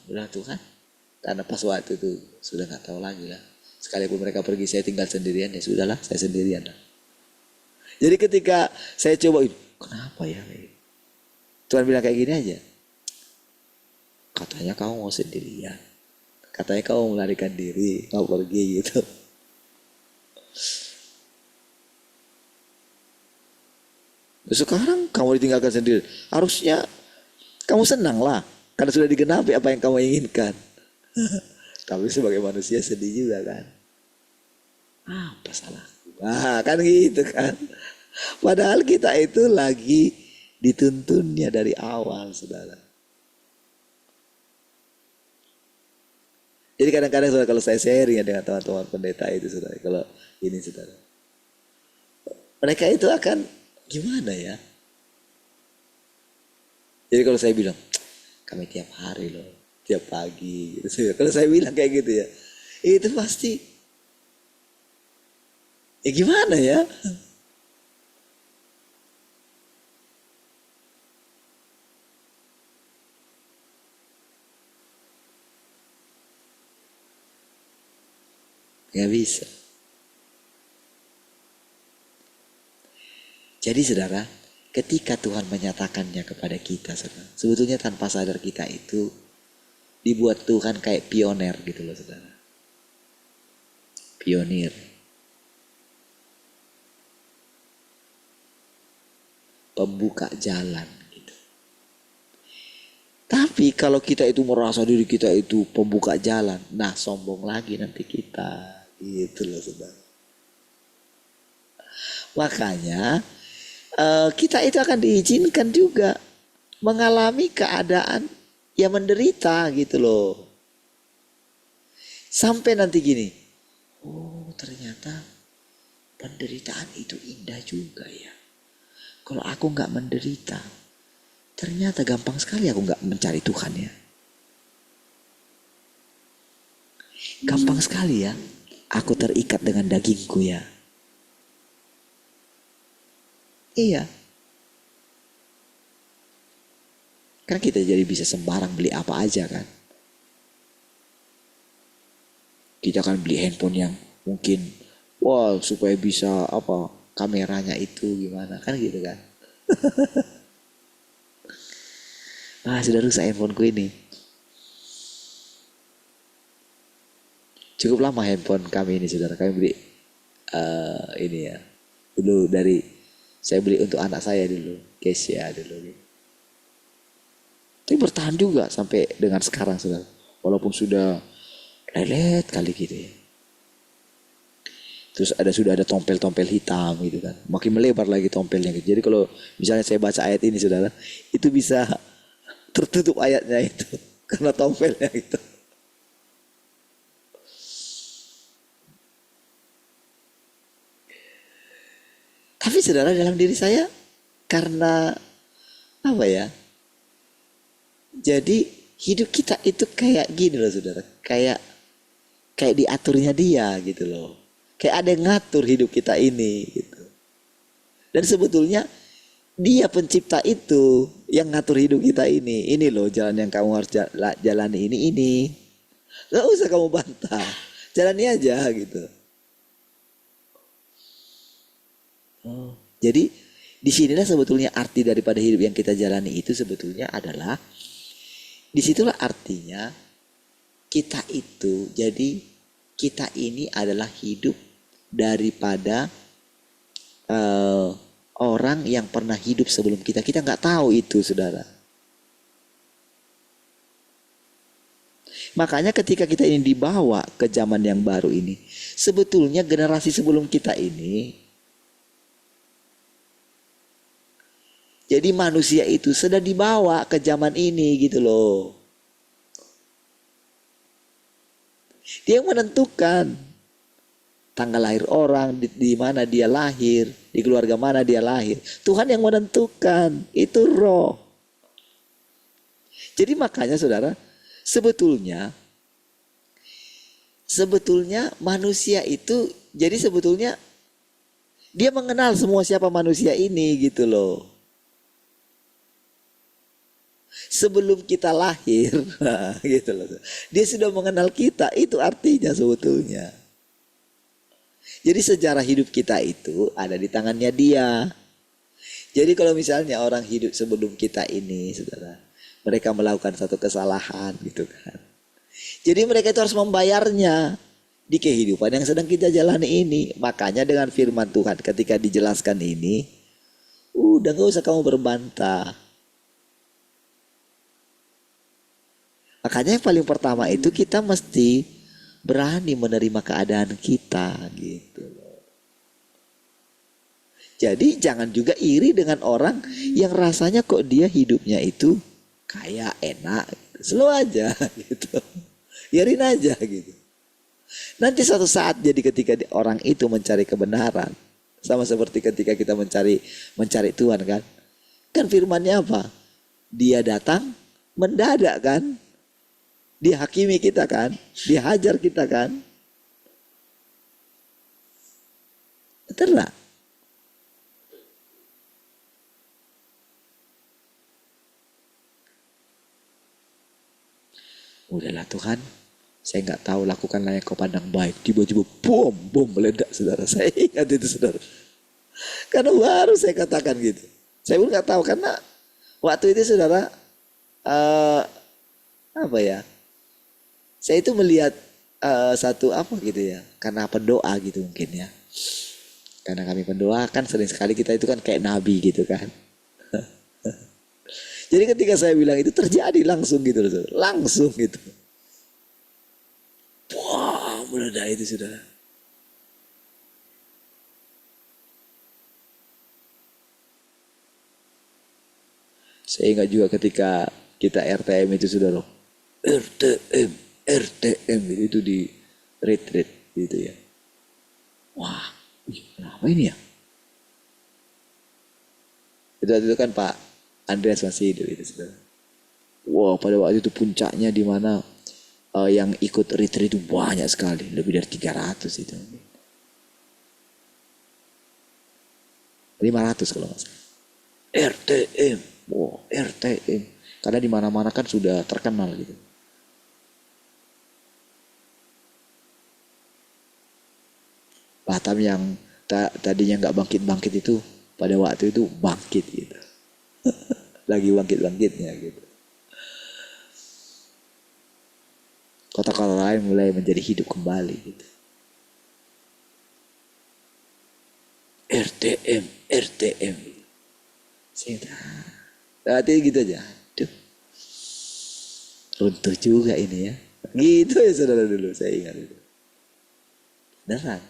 Bilang Tuhan, karena pas waktu itu sudah nggak tahu lagi lah. Sekalipun mereka pergi, saya tinggal sendirian, ya sudahlah, saya sendirian lah. Jadi ketika saya coba, kenapa ya? Tuhan bilang kayak gini aja. Katanya kamu mau sendirian. Katanya kamu melarikan diri, mau pergi gitu. Sekarang kamu ditinggalkan sendiri. Harusnya kamu senang lah. Karena sudah digenapi apa yang kamu inginkan. Tapi sebagai manusia sedih juga kan. Apa salahku? Kan gitu kan. Padahal kita itu lagi dituntunnya dari awal saudara. Jadi kadang-kadang saudara kalau saya sharing ya dengan teman-teman pendeta itu saudara. Kalau ini saudara. Mereka itu akan gimana ya. Jadi kalau saya bilang kami tiap hari loh. Tiap pagi gitu. Kalau saya bilang kayak gitu ya. Itu pasti. Ya gimana ya. Gak bisa. Jadi saudara, ketika Tuhan menyatakannya kepada kita, saudara, sebetulnya tanpa sadar kita itu dibuat Tuhan kayak pioner gitu loh saudara. Pionir. Pembuka jalan gitu. Tapi kalau kita itu merasa diri kita itu pembuka jalan, nah sombong lagi nanti kita. Gitu loh saudara. Makanya kita itu akan diizinkan juga mengalami keadaan yang menderita gitu loh. Sampai nanti gini, oh ternyata penderitaan itu indah juga ya. Kalau aku nggak menderita, ternyata gampang sekali aku nggak mencari Tuhan ya. Gampang sekali ya, aku terikat dengan dagingku ya. Iya. Kan kita jadi bisa sembarang beli apa aja kan. Kita kan beli handphone yang mungkin wah supaya bisa apa kameranya itu gimana kan gitu kan. Sudah rusak handphoneku ini. Cukup lama handphone kami ini saudara. Kami beli ini ya. Dulu saya beli untuk anak saya dulu. Kesia dulu. Tapi bertahan juga sampai dengan sekarang saudara. Walaupun sudah lelet kali gitu ya. Terus sudah ada tompel-tompel hitam gitu kan. Makin melebar lagi tompelnya gitu. Jadi kalau misalnya saya baca ayat ini saudara, itu bisa tertutup ayatnya itu karena tompelnya itu. Tapi saudara dalam diri saya karena apa ya? Jadi hidup kita itu kayak gini loh saudara. Kayak diaturnya dia gitu loh. Kayak ada yang ngatur hidup kita ini gitu. Dan sebetulnya dia pencipta itu yang ngatur hidup kita ini. Ini loh jalan yang kamu harus jalani ini. Gak usah kamu bantah. Jalani aja gitu. Jadi disinilah sebetulnya arti daripada hidup yang kita jalani itu sebetulnya adalah disitulah artinya kita itu jadi kita ini adalah hidup daripada orang yang pernah hidup sebelum kita. Kita nggak tahu itu saudara. Makanya ketika kita ini dibawa ke zaman yang baru ini, sebetulnya generasi sebelum kita ini, jadi manusia itu sudah dibawa ke zaman ini gitu loh. Dia yang menentukan tanggal lahir orang, di mana dia lahir, di keluarga mana dia lahir. Tuhan yang menentukan, itu roh. Jadi makanya saudara, sebetulnya manusia itu, jadi sebetulnya dia mengenal semua siapa manusia ini gitu loh. Sebelum kita lahir, gitu loh. Dia sudah mengenal kita, itu artinya sebetulnya. Jadi sejarah hidup kita itu ada di tangannya dia. Jadi kalau misalnya orang hidup sebelum kita ini, saudara, mereka melakukan satu kesalahan gitu kan. Jadi mereka itu harus membayarnya di kehidupan yang sedang kita jalani ini. Makanya dengan firman Tuhan ketika dijelaskan ini, udah gak usah kamu berbantah. Makanya yang paling pertama itu kita mesti berani menerima keadaan kita gitu loh. Jadi jangan juga iri dengan orang yang rasanya kok dia hidupnya itu kayak enak. Slow aja gitu. Biarin aja gitu. Nanti suatu saat jadi ketika orang itu mencari kebenaran. Sama seperti ketika kita mencari Tuhan kan. Kan firmannya apa? Dia datang mendadak kan. Dia hakimi kita kan. Dia hajar kita kan. Betul lah. Udahlah Tuhan, saya nggak tahu lakukanlah yang kau pandang baik. Tiba-tiba bom meledak saudara. Saya ingat itu saudara. Karena baru saya katakan gitu. Saya pun nggak tahu karena waktu itu saudara apa ya? Saya itu melihat satu apa gitu ya? Karena pendoa gitu mungkin ya. Karena kami pendoa kan sering sekali kita itu kan kayak nabi gitu kan. Jadi ketika saya bilang itu terjadi langsung gitu loh, saudara. Langsung gitu. Wah, meledak itu saudara. Saya ingat juga ketika kita RTM itu saudara. RTM, RTM itu di retreat gitu ya. Wah, kenapa ini ya? Itu kan Pak Andreas masih hidup itu saudara. Wah, pada waktu itu puncaknya di mana yang ikut retreat itu banyak sekali, lebih dari 300 itu. 500 kalau nggak salah. RTM, wow, RTM. Karena di mana-mana kan sudah terkenal gitu. Batam yang tadinya nggak bangkit-bangkit itu pada waktu itu bangkit gitu. Lagi bangkit-bangkitnya gitu. Kota-kota lain mulai menjadi hidup kembali gitu. RTM, RTM. Berarti gitu aja. Aduh. Runtuh juga ini ya. Gitu ya saudara dulu saya ingat itu. Beneran.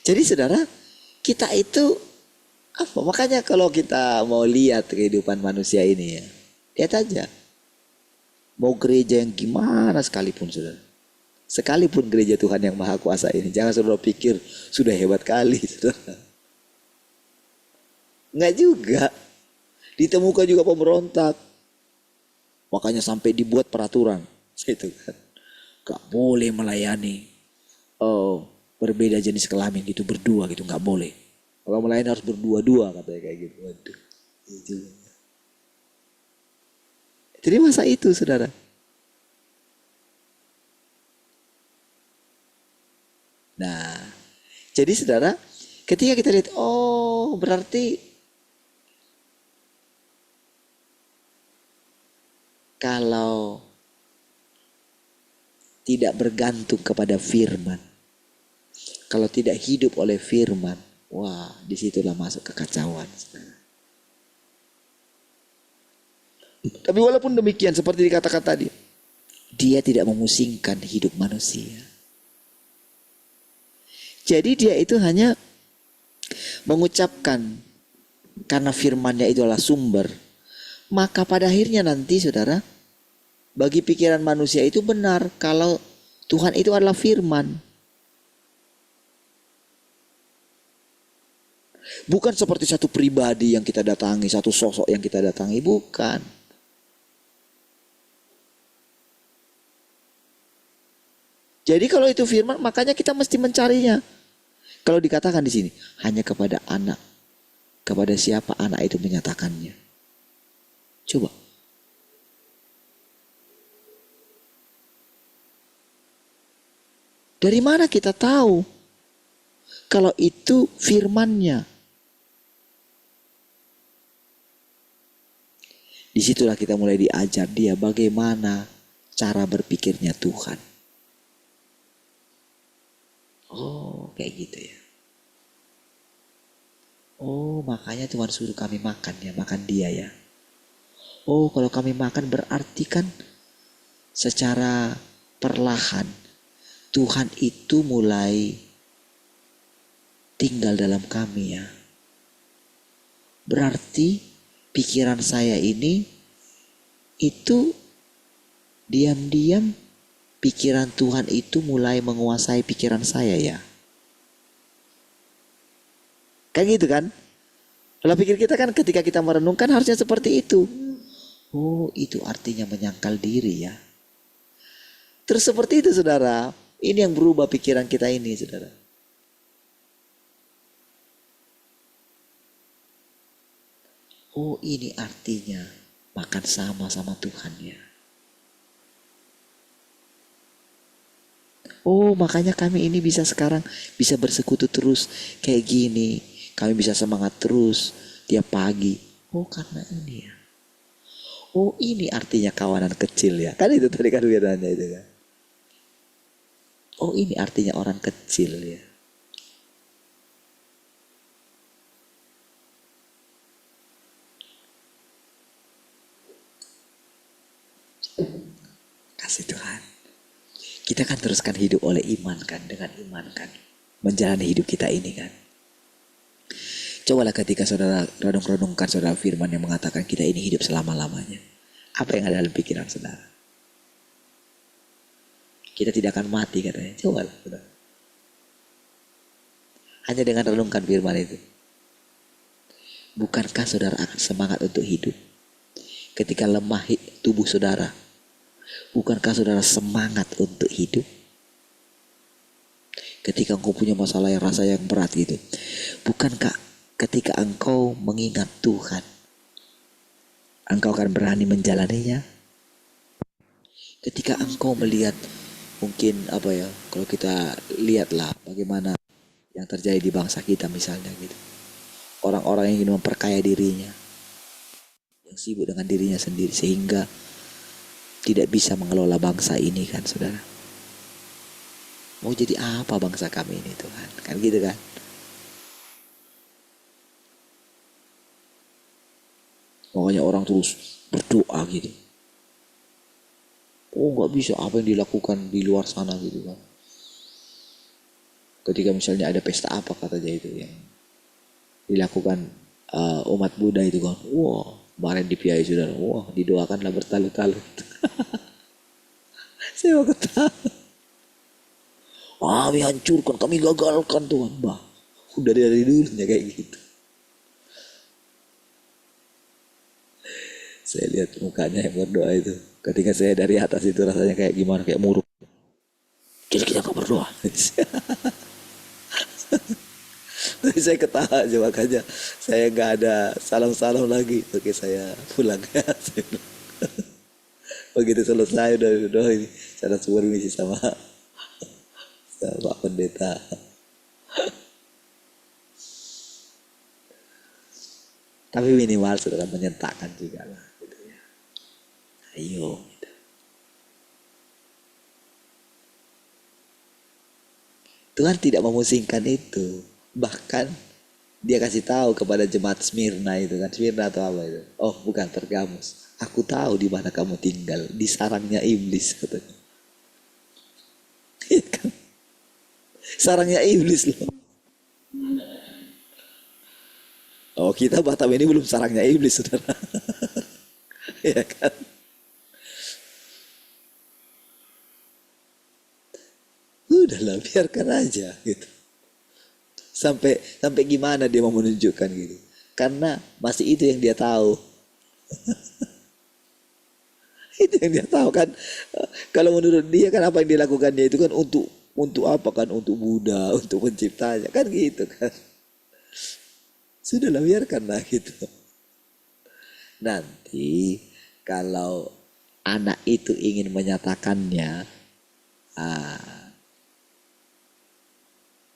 Jadi saudara, kita itu apa? Makanya kalau kita mau lihat kehidupan manusia ini ya, lihat aja. Mau gereja yang gimana sekalipun saudara. Sekalipun gereja Tuhan yang Maha Kuasa ini, jangan saudara pikir sudah hebat kali saudara. Enggak juga. Ditemukan juga pemberontak. Makanya sampai dibuat peraturan. Itu kan. Gak boleh melayani berbeda jenis kelamin gitu, berdua gitu, nggak boleh. Kalau melayani harus berdua-dua katanya kayak gitu. Waduh, itu. Jadi masa itu saudara. Nah, jadi saudara, ketika kita lihat, oh berarti kalau tidak bergantung kepada firman, kalau tidak hidup oleh firman, wah disitulah masuk kekacauan. Tapi walaupun demikian seperti dikatakan tadi, dia tidak memusingkan hidup manusia. Jadi dia itu hanya mengucapkan karena firmannya itu adalah sumber. Maka pada akhirnya nanti saudara, bagi pikiran manusia itu benar kalau Tuhan itu adalah firman. Bukan seperti satu pribadi yang kita datangi, satu sosok yang kita datangi, bukan. Jadi kalau itu firman, makanya kita mesti mencarinya. Kalau dikatakan di sini, hanya kepada anak. Kepada siapa anak itu menyatakannya. Coba. Dari mana kita tahu kalau itu firman-Nya? Disitulah kita mulai diajar dia bagaimana cara berpikirnya Tuhan. Oh, kayak gitu ya. Oh, makanya Tuhan suruh kami makan ya, makan dia ya. Oh, kalau kami makan berarti kan secara perlahan Tuhan itu mulai tinggal dalam kami ya. Berarti pikiran saya ini itu diam-diam pikiran Tuhan itu mulai menguasai pikiran saya ya. Kayak gitu kan? Kalau pikir kita kan ketika kita merenungkan harusnya seperti itu. Oh, itu artinya menyangkal diri ya. Terus seperti itu saudara. Ini yang berubah pikiran kita ini saudara. Oh, ini artinya makan sama Tuhan ya. Oh, makanya kami ini bisa sekarang bisa bersekutu terus kayak gini. Kami bisa semangat terus tiap pagi. Oh, karena ini ya. Oh, ini artinya kawanan kecil ya. Kan itu tadi kan biasanya itu kan. Oh, ini artinya orang kecil ya. Kasih Tuhan. Kita kan teruskan hidup oleh iman kan, dengan iman kan. Menjalani hidup kita ini kan. Cobalah ketika saudara renung-renungkan saudara firman yang mengatakan kita ini hidup selama-lamanya. Apa yang ada dalam pikiran saudara? Kita tidak akan mati katanya. Cobalah saudara. Hanya dengan renungkan firman itu. Bukankah saudara akan semangat untuk hidup? Ketika lemah tubuh saudara, bukankah saudara semangat untuk hidup? Ketika engkau punya masalah yang rasa yang berat gitu, bukankah ketika engkau mengingat Tuhan, engkau akan berani menjalaninya? Ketika engkau melihat mungkin kalau kita lihatlah bagaimana yang terjadi di bangsa kita misalnya gitu. Orang-orang yang ingin memperkaya dirinya, yang sibuk dengan dirinya sendiri sehingga tidak bisa mengelola bangsa ini kan saudara. Mau jadi apa bangsa kami ini Tuhan? Kan gitu kan. Makanya orang terus berdoa gitu. Oh gak bisa apa yang dilakukan di luar sana gitu kan. Ketika misalnya ada pesta apa katanya itu yang dilakukan umat Buddha itu kan. Wah kemarin di PI saudara. Wah didoakanlah bertalut-talut. Saya mau ketawa. Kami hancurkan, kami gagalkan Tuhan. Bah, udah dari dulunya kayak gitu. Saya lihat mukanya yang berdoa itu. Ketika saya dari atas itu rasanya kayak gimana, kayak muruk. Jadi kita gak berdoa. Tapi saya ketawa aja makanya saya gak ada salam-salam lagi. Oke saya pulang ya. Begitu selesai udah ini. Saya langsung bermisi sama Pak Pendeta. Tapi minimal saudara menyentakkan juga lah gitu ya. Ayo gitu. Tuhan tidak memusingkan itu. Bahkan dia kasih tahu kepada jemaat Smyrna itu kan. Smyrna atau apa itu? Oh bukan, Pergamus. Aku tahu di mana kamu tinggal, di sarangnya iblis katanya. Iya kan? Sarangnya iblis loh. Oh kita Batam ini belum sarangnya iblis saudara. Ya kan. Udahlah biarkan aja gitu. Sampai gimana dia mau menunjukkan gitu. Karena masih itu yang dia tahu. Itu yang dia tahu kan. Kalau menurut dia kan apa yang dilakukannya itu kan untuk apa kan, untuk Buddha, untuk penciptanya kan gitu kan. Sudahlah biarkanlah gitu. Nanti kalau anak itu ingin menyatakannya,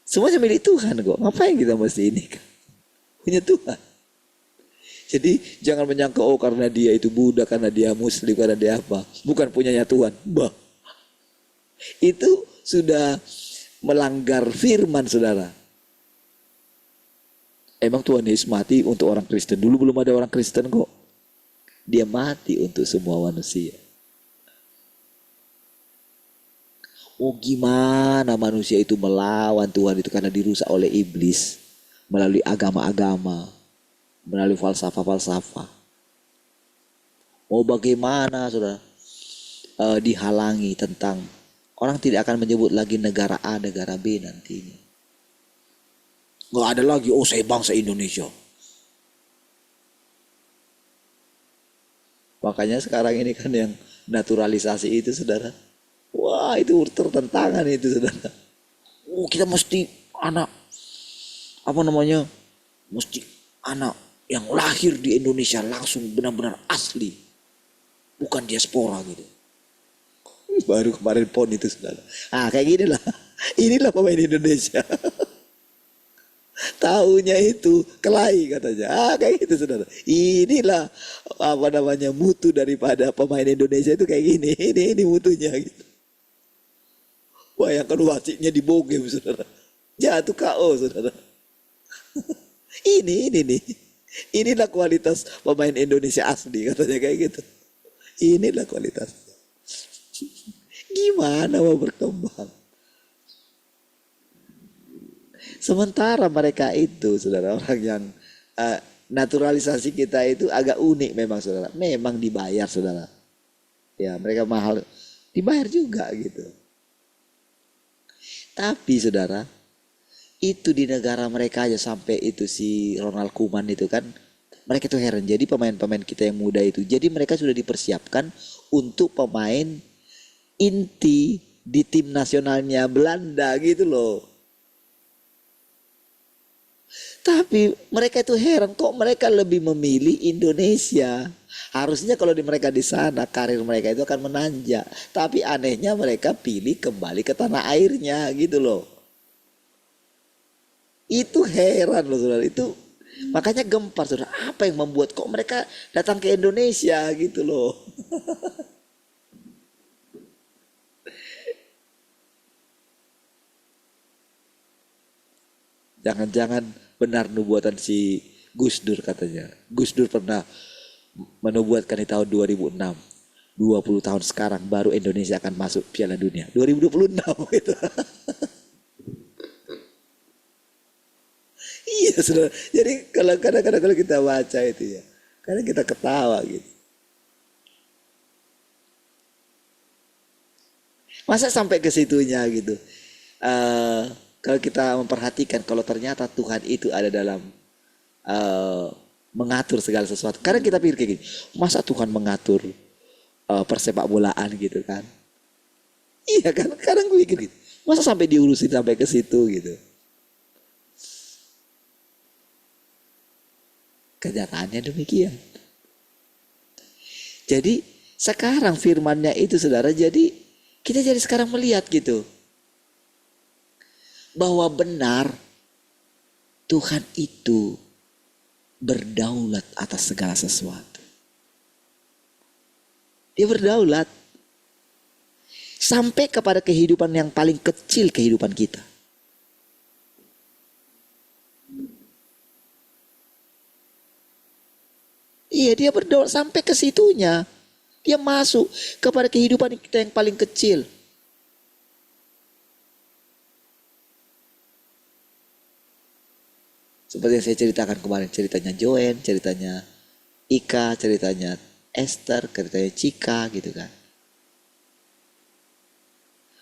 semuanya milik Tuhan kok. Ngapain kita mesti ini kan? Punya Tuhan. Jadi jangan menyangka oh karena dia itu Buddha, karena dia Muslim, karena dia apa. Bukan punyanya Tuhan. Bah. Itu sudah melanggar firman saudara. Emang Tuhan Yesus mati untuk orang Kristen. Dulu belum ada orang Kristen kok. Dia mati untuk semua manusia. Oh gimana manusia itu melawan Tuhan itu karena dirusak oleh iblis. Melalui agama-agama. Melalui falsafah-falsafah. Mau bagaimana saudara dihalangi tentang orang tidak akan menyebut lagi negara A, negara B nantinya. Nggak ada lagi, oh saya bangsa Indonesia. Makanya sekarang ini kan yang naturalisasi itu saudara. Wah itu tertentangan itu saudara. Oh kita mesti anak, mesti anak yang lahir di Indonesia langsung benar-benar asli. Bukan diaspora gitu. Baru kemarin PON itu saudara. Kayak gini lah. Inilah pemain Indonesia. Tahunya itu kelahi katanya. Kayak gitu saudara. Inilah mutu daripada pemain Indonesia itu kayak gini. Ini mutunya gitu. Bayangkan wasitnya dibogem saudara. Jatuh KO saudara. Ini nih. Inilah kualitas pemain Indonesia asli katanya kayak gitu. Inilah kualitas. Gimana mau berkembang? Sementara mereka itu saudara orang yang naturalisasi kita itu agak unik memang saudara. Memang dibayar saudara. Ya mereka mahal, dibayar juga gitu. Tapi saudara, itu di negara mereka aja sampai itu si Ronald Koeman itu kan, mereka itu heran. Jadi pemain-pemain kita yang muda itu, jadi mereka sudah dipersiapkan untuk pemain inti di tim nasionalnya Belanda gitu loh. Tapi mereka itu heran kok mereka lebih memilih Indonesia. Harusnya kalau di mereka di sana karir mereka itu akan menanjak. Tapi anehnya mereka pilih kembali ke tanah airnya gitu loh. Itu heran loh saudara. Itu makanya gempar saudara. Apa yang membuat kok mereka datang ke Indonesia gitu loh. Jangan-jangan benar nubuatan si Gus Dur katanya. Gus Dur pernah menubuatkan di tahun 2006. 20 tahun sekarang baru Indonesia akan masuk Piala Dunia. 2026 gitu. Iya saudara. Jadi kadang-kadang kalau kita baca itu ya, kadang kita ketawa gitu. Masa sampai ke situnya gitu. Kalau kita memperhatikan kalau ternyata Tuhan itu ada dalam mengatur segala sesuatu. Kadang kita pikir kayak gini, masa Tuhan mengatur persepak bolaan gitu kan? Iya kan? Kadang gue pikir gitu. Masa sampai diurusin sampai ke situ gitu? Kenyataannya demikian. Jadi sekarang firmannya itu saudara, jadi kita jadi sekarang melihat gitu. Bahwa benar Tuhan itu berdaulat atas segala sesuatu. Dia berdaulat sampai kepada kehidupan yang paling kecil kehidupan kita. Iya, dia berdaulat sampai ke situnya. Dia masuk kepada kehidupan kita yang paling kecil. Seperti yang saya ceritakan kemarin, ceritanya Joen, ceritanya Ika, ceritanya Esther, ceritanya Cika gitu kan.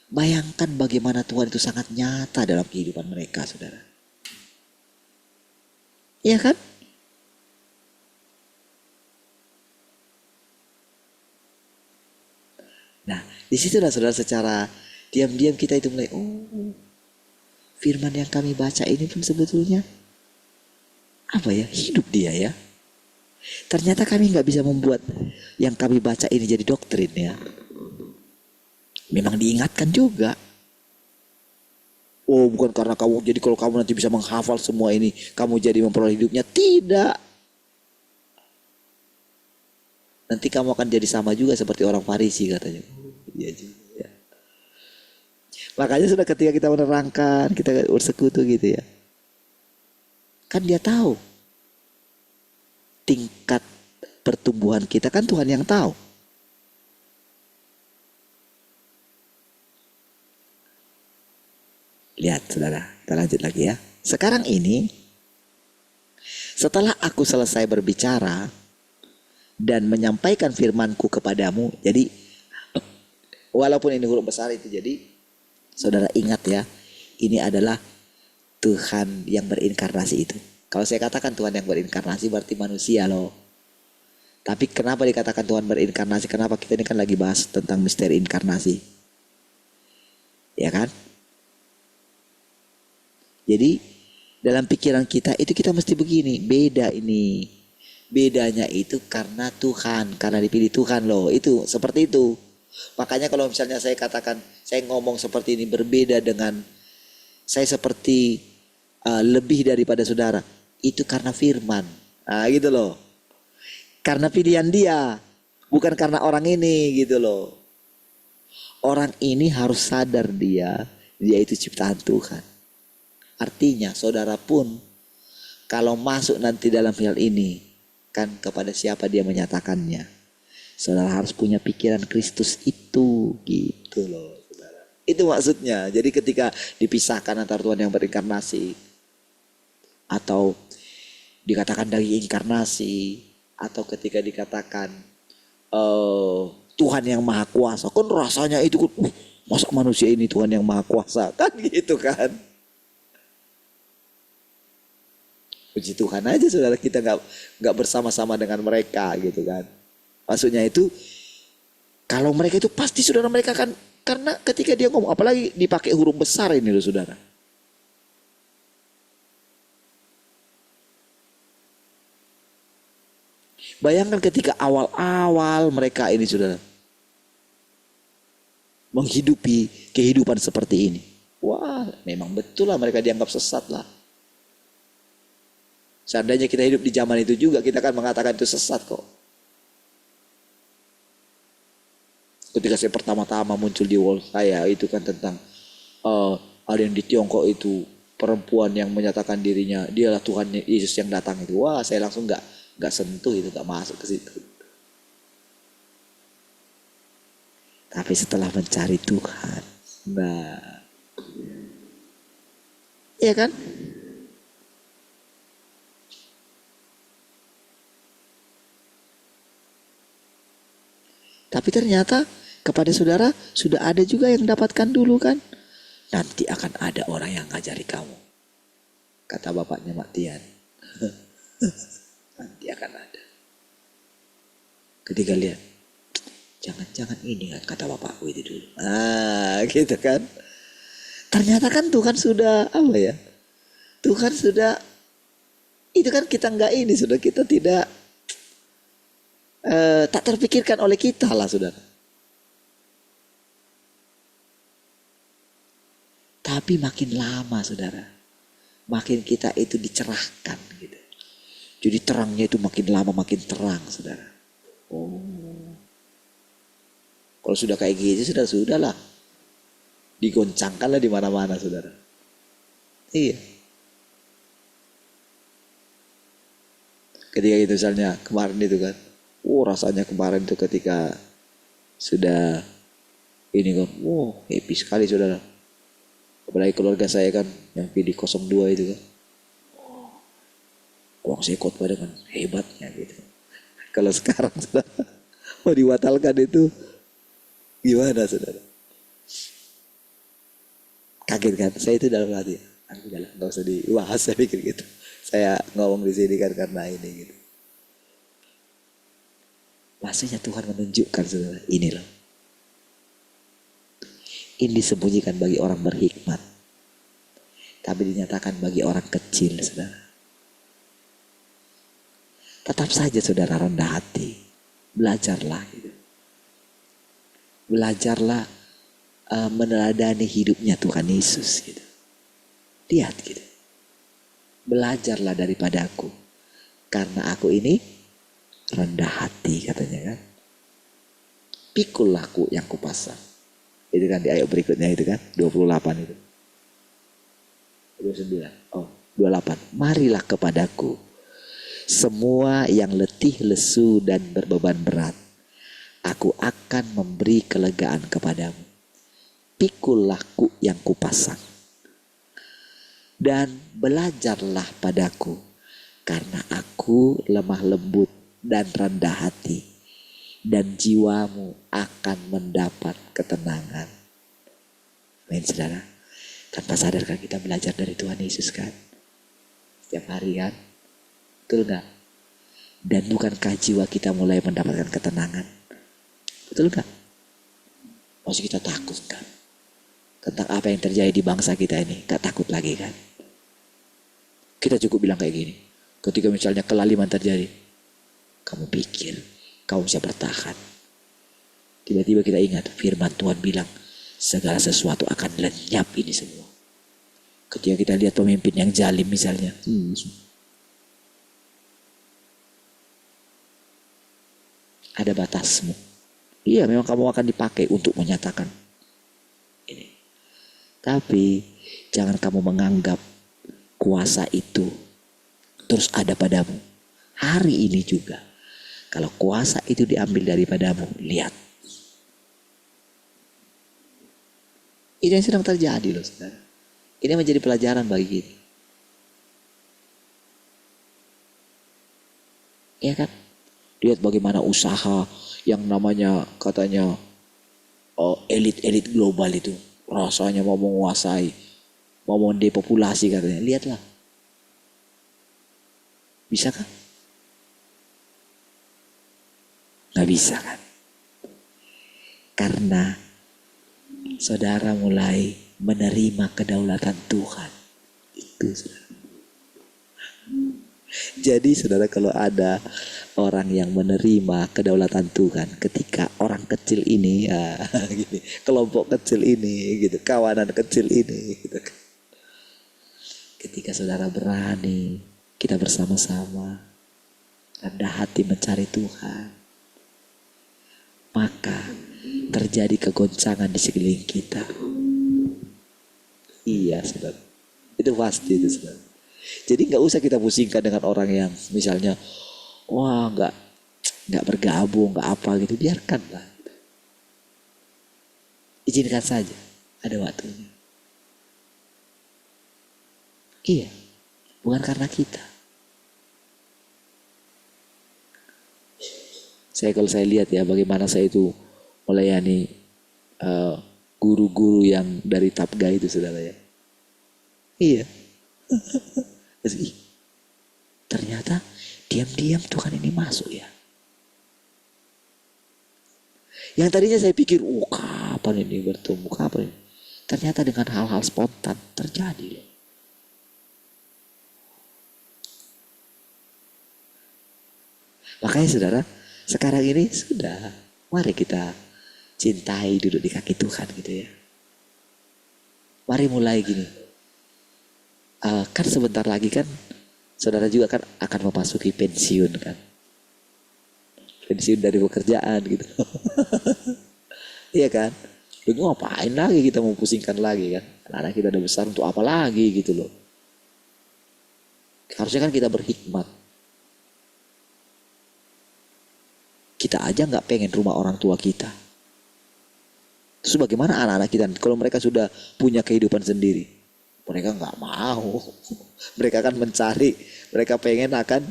Bayangkan bagaimana Tuhan itu sangat nyata dalam kehidupan mereka, saudara. Iya kan? Nah, disitulah saudara secara diam-diam kita itu mulai, oh firman yang kami baca ini pun sebetulnya apa ya, hidup dia ya. Ternyata kami nggak bisa membuat yang kami baca ini jadi doktrin ya. Memang diingatkan juga. Oh bukan karena kamu, jadi kalau kamu nanti bisa menghafal semua ini, kamu jadi memperoleh hidupnya. Tidak. Nanti kamu akan jadi sama juga seperti orang Farisi katanya. Iya juga. Makanya sudah ketika kita menerangkan, kita bersekutu gitu ya. Kan dia tahu tingkat pertumbuhan kita, kan Tuhan yang tahu. Lihat saudara, kita lanjut lagi ya. Sekarang ini, setelah aku selesai berbicara dan menyampaikan firmanku kepadamu, jadi walaupun ini huruf besar itu, jadi saudara ingat ya, ini adalah Tuhan yang berinkarnasi itu. Kalau saya katakan Tuhan yang berinkarnasi berarti manusia loh. Tapi kenapa dikatakan Tuhan berinkarnasi? Kenapa kita ini kan lagi bahas tentang misteri inkarnasi. Ya kan? Jadi dalam pikiran kita itu kita mesti begini. Beda ini. Bedanya itu karena Tuhan. Karena dipilih Tuhan loh. Itu seperti itu. Makanya kalau misalnya saya katakan, saya ngomong seperti ini berbeda dengan saya seperti lebih daripada saudara, itu karena firman. Gitu loh. Karena pilihan dia, bukan karena orang ini gitu loh. Orang ini harus sadar dia itu ciptaan Tuhan. Artinya saudara pun kalau masuk nanti dalam hal ini, kan kepada siapa dia menyatakannya. Saudara harus punya pikiran Kristus itu gitu loh. Itu maksudnya. Jadi ketika dipisahkan antara Tuhan yang berinkarnasi atau dikatakan daging inkarnasi, atau ketika dikatakan Tuhan yang maha kuasa, kan rasanya itu masa manusia ini Tuhan yang maha kuasa, kan gitu kan. Puji Tuhan aja saudara, kita nggak bersama-sama dengan mereka gitu kan. Maksudnya itu kalau mereka itu pasti saudara, mereka kan, karena ketika dia ngomong, apalagi dipakai huruf besar ini loh saudara. Bayangkan ketika awal-awal mereka ini saudara menghidupi kehidupan seperti ini. Wah, memang betul lah mereka dianggap sesat lah. Seandainya kita hidup di zaman itu juga, kita akan mengatakan itu sesat kok. Ketika saya pertama-tama muncul di wall saya itu kan tentang ada yang di Tiongkok itu perempuan yang menyatakan dirinya dialah Tuhan Yesus yang datang itu. Wah, saya langsung nggak sentuh itu, nggak masuk ke situ. Tapi setelah mencari Tuhan, nah, iya kan? Tapi ternyata kepada saudara sudah ada juga yang dapatkan dulu kan. Nanti akan ada orang yang ngajari kamu. Kata bapaknya Mak Tian. Nanti akan ada. Ketika lihat, jangan-jangan ini kan kata bapakku itu dulu. Gitu kan. Ternyata kan Tuhan sudah apa ya? Tuhan sudah, itu kan kita nggak ini, sudah kita tidak tak terpikirkan oleh kita lah saudara. Tapi makin lama saudara, makin kita itu dicerahkan gitu. Jadi terangnya itu makin lama makin terang saudara. Oh, kalau sudah kayak gitu sudahlah, digoncangkanlah di mana-mana saudara. Iya. Ketika itu misalnya kemarin itu kan, rasanya kemarin itu ketika sudah ini kan, happy sekali saudara. Apalagi keluarga saya kan yang pilih 02 itu kan. Uang saya khotbah dengan hebatnya gitu. Kalau sekarang saudara mau dibatalkan itu gimana saudara? Kaget kan? Saya itu dalam hati, udahlah nggak usah dibahas, saya pikir gitu. Saya ngomong di sini kan karena ini gitu. Maksudnya Tuhan menunjukkan saudara, ini loh. Ini disembunyikan bagi orang berhikmat. Tapi dinyatakan bagi orang kecil saudara. Tetap saja saudara rendah hati. Belajarlah gitu. Belajarlah meneladani hidupnya Tuhan Yesus gitu. Lihat gitu. Belajarlah daripadaku. Karena aku ini rendah hati katanya kan. Pikul laku yang kupasang. Itu kan di ayat berikutnya itu kan. 28 itu. 29. 28. Marilah kepadaku. Semua yang letih, lesu dan berbeban berat. Aku akan memberi kelegaan kepadamu. Pikul laku yang kupasang. Dan belajarlah padaku. Karena aku lemah lembut dan rendah hati. Dan jiwamu akan mendapat ketenangan. Amin saudara. Tanpa sadar kan kita belajar dari Tuhan Yesus kan. Setiap hari kan. Betul gak? Dan bukankah jiwa kita mulai mendapatkan ketenangan? Betul gak? Masih kita takut kan? Tentang apa yang terjadi di bangsa kita ini. Gak takut lagi kan? Kita cukup bilang kayak gini. Ketika misalnya kelaliman terjadi. Kamu pikir kamu bisa bertahan. Tiba-tiba kita ingat firman Tuhan bilang. Segala sesuatu akan lenyap ini semua. Ketika kita lihat pemimpin yang zalim misalnya. Ada batasmu. Iya, memang kamu akan dipakai untuk menyatakan ini. Tapi jangan kamu menganggap kuasa itu terus ada padamu. Hari ini juga. Kalau kuasa itu diambil daripadamu, lihat. Ini yang sedang terjadi loh saudara. Ini menjadi pelajaran bagi kita. Ya kan? Lihat bagaimana usaha yang namanya katanya elit-elit global itu rasanya mau menguasai, mau mendepopulasi katanya. Lihatlah, bisa kan? Nggak bisa kan? Karena saudara mulai menerima kedaulatan Tuhan. Itu saudara. Jadi saudara, kalau ada orang yang menerima kedaulatan Tuhan, ketika orang kecil ini, gini, kelompok kecil ini, gitu, kawanan kecil ini, gitu. Ketika saudara berani, kita bersama-sama rendah hati mencari Tuhan, maka terjadi kegoncangan di sekeliling kita. Iya saudara, itu pasti itu saudara. Jadi nggak usah kita pusingkan dengan orang yang misalnya, wah nggak bergabung, nggak apa gitu, biarkanlah. Izinkan saja, ada waktunya. Iya, bukan karena kita. Kalau saya lihat ya, bagaimana saya itu melayani guru-guru yang dari Tapga itu saudara ya. Iya. Ternyata diam-diam Tuhan ini masuk ya. Yang tadinya saya pikir, kapan ini bertemu, kapan ini. Ternyata dengan hal-hal spontan terjadi. Makanya saudara, sekarang ini sudah, mari kita cintai duduk di kaki Tuhan gitu ya. Mari mulai gini. Kan sebentar lagi kan saudara juga kan akan memasuki pensiun kan. Pensiun dari pekerjaan gitu. Iya kan? Lu ngapain lagi kita mau pusingkan lagi kan? Anak kita udah besar, untuk apa lagi gitu loh. Harusnya kan kita berhikmat. Kita aja gak pengen rumah orang tua kita. Terus bagaimana anak-anak kita kalau mereka sudah punya kehidupan sendiri? Mereka nggak mau. Mereka akan mencari, mereka pengen akan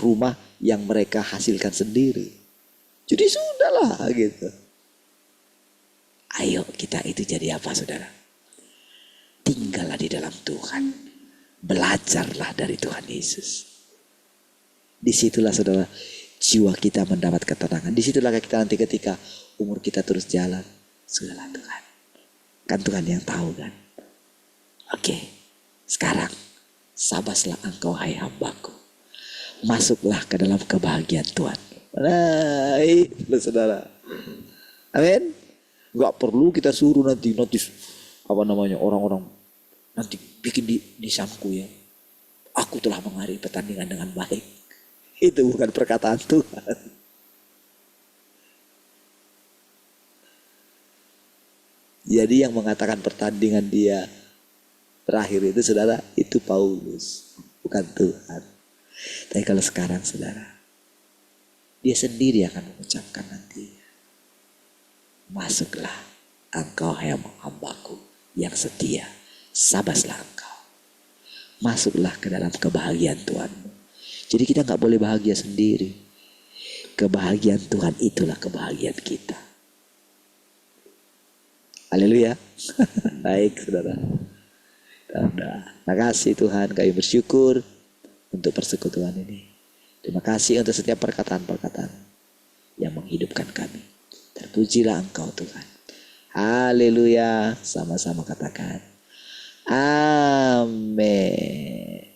rumah yang mereka hasilkan sendiri. Jadi sudahlah gitu. Ayo kita itu jadi apa saudara? Tinggallah di dalam Tuhan. Belajarlah dari Tuhan Yesus. Disitulah saudara, jiwa kita mendapat ketenangan. Disitulah kita nanti ketika umur kita terus jalan. Sudahlah Tuhan. Kan Tuhan yang tahu kan. Oke, sekarang sabaslah engkau hai hambaku. Masuklah ke dalam kebahagiaan Tuhan. Nah, itu saudara. Amin. Gak perlu kita suruh nanti orang-orang nanti bikin di samku ya. Aku telah mengakhiri pertandingan dengan baik. Itu bukan perkataan Tuhan. Jadi yang mengatakan pertandingan dia terakhir itu saudara, itu Paulus, bukan Tuhan. Tapi kalau sekarang saudara, dia sendiri akan mengucapkan nanti, masuklah engkau hai hambaku yang setia, sabaslah engkau. Masuklah ke dalam kebahagiaan Tuhanmu. Jadi kita gak boleh bahagia sendiri. Kebahagiaan Tuhan itulah kebahagiaan kita. Haleluya. Baik saudara. Terima kasih Tuhan, kami bersyukur untuk persekutuan ini. Terima kasih untuk setiap perkataan-perkataan yang menghidupkan kami. Terpujilah Engkau Tuhan. Haleluya. Sama-sama katakan. Amin.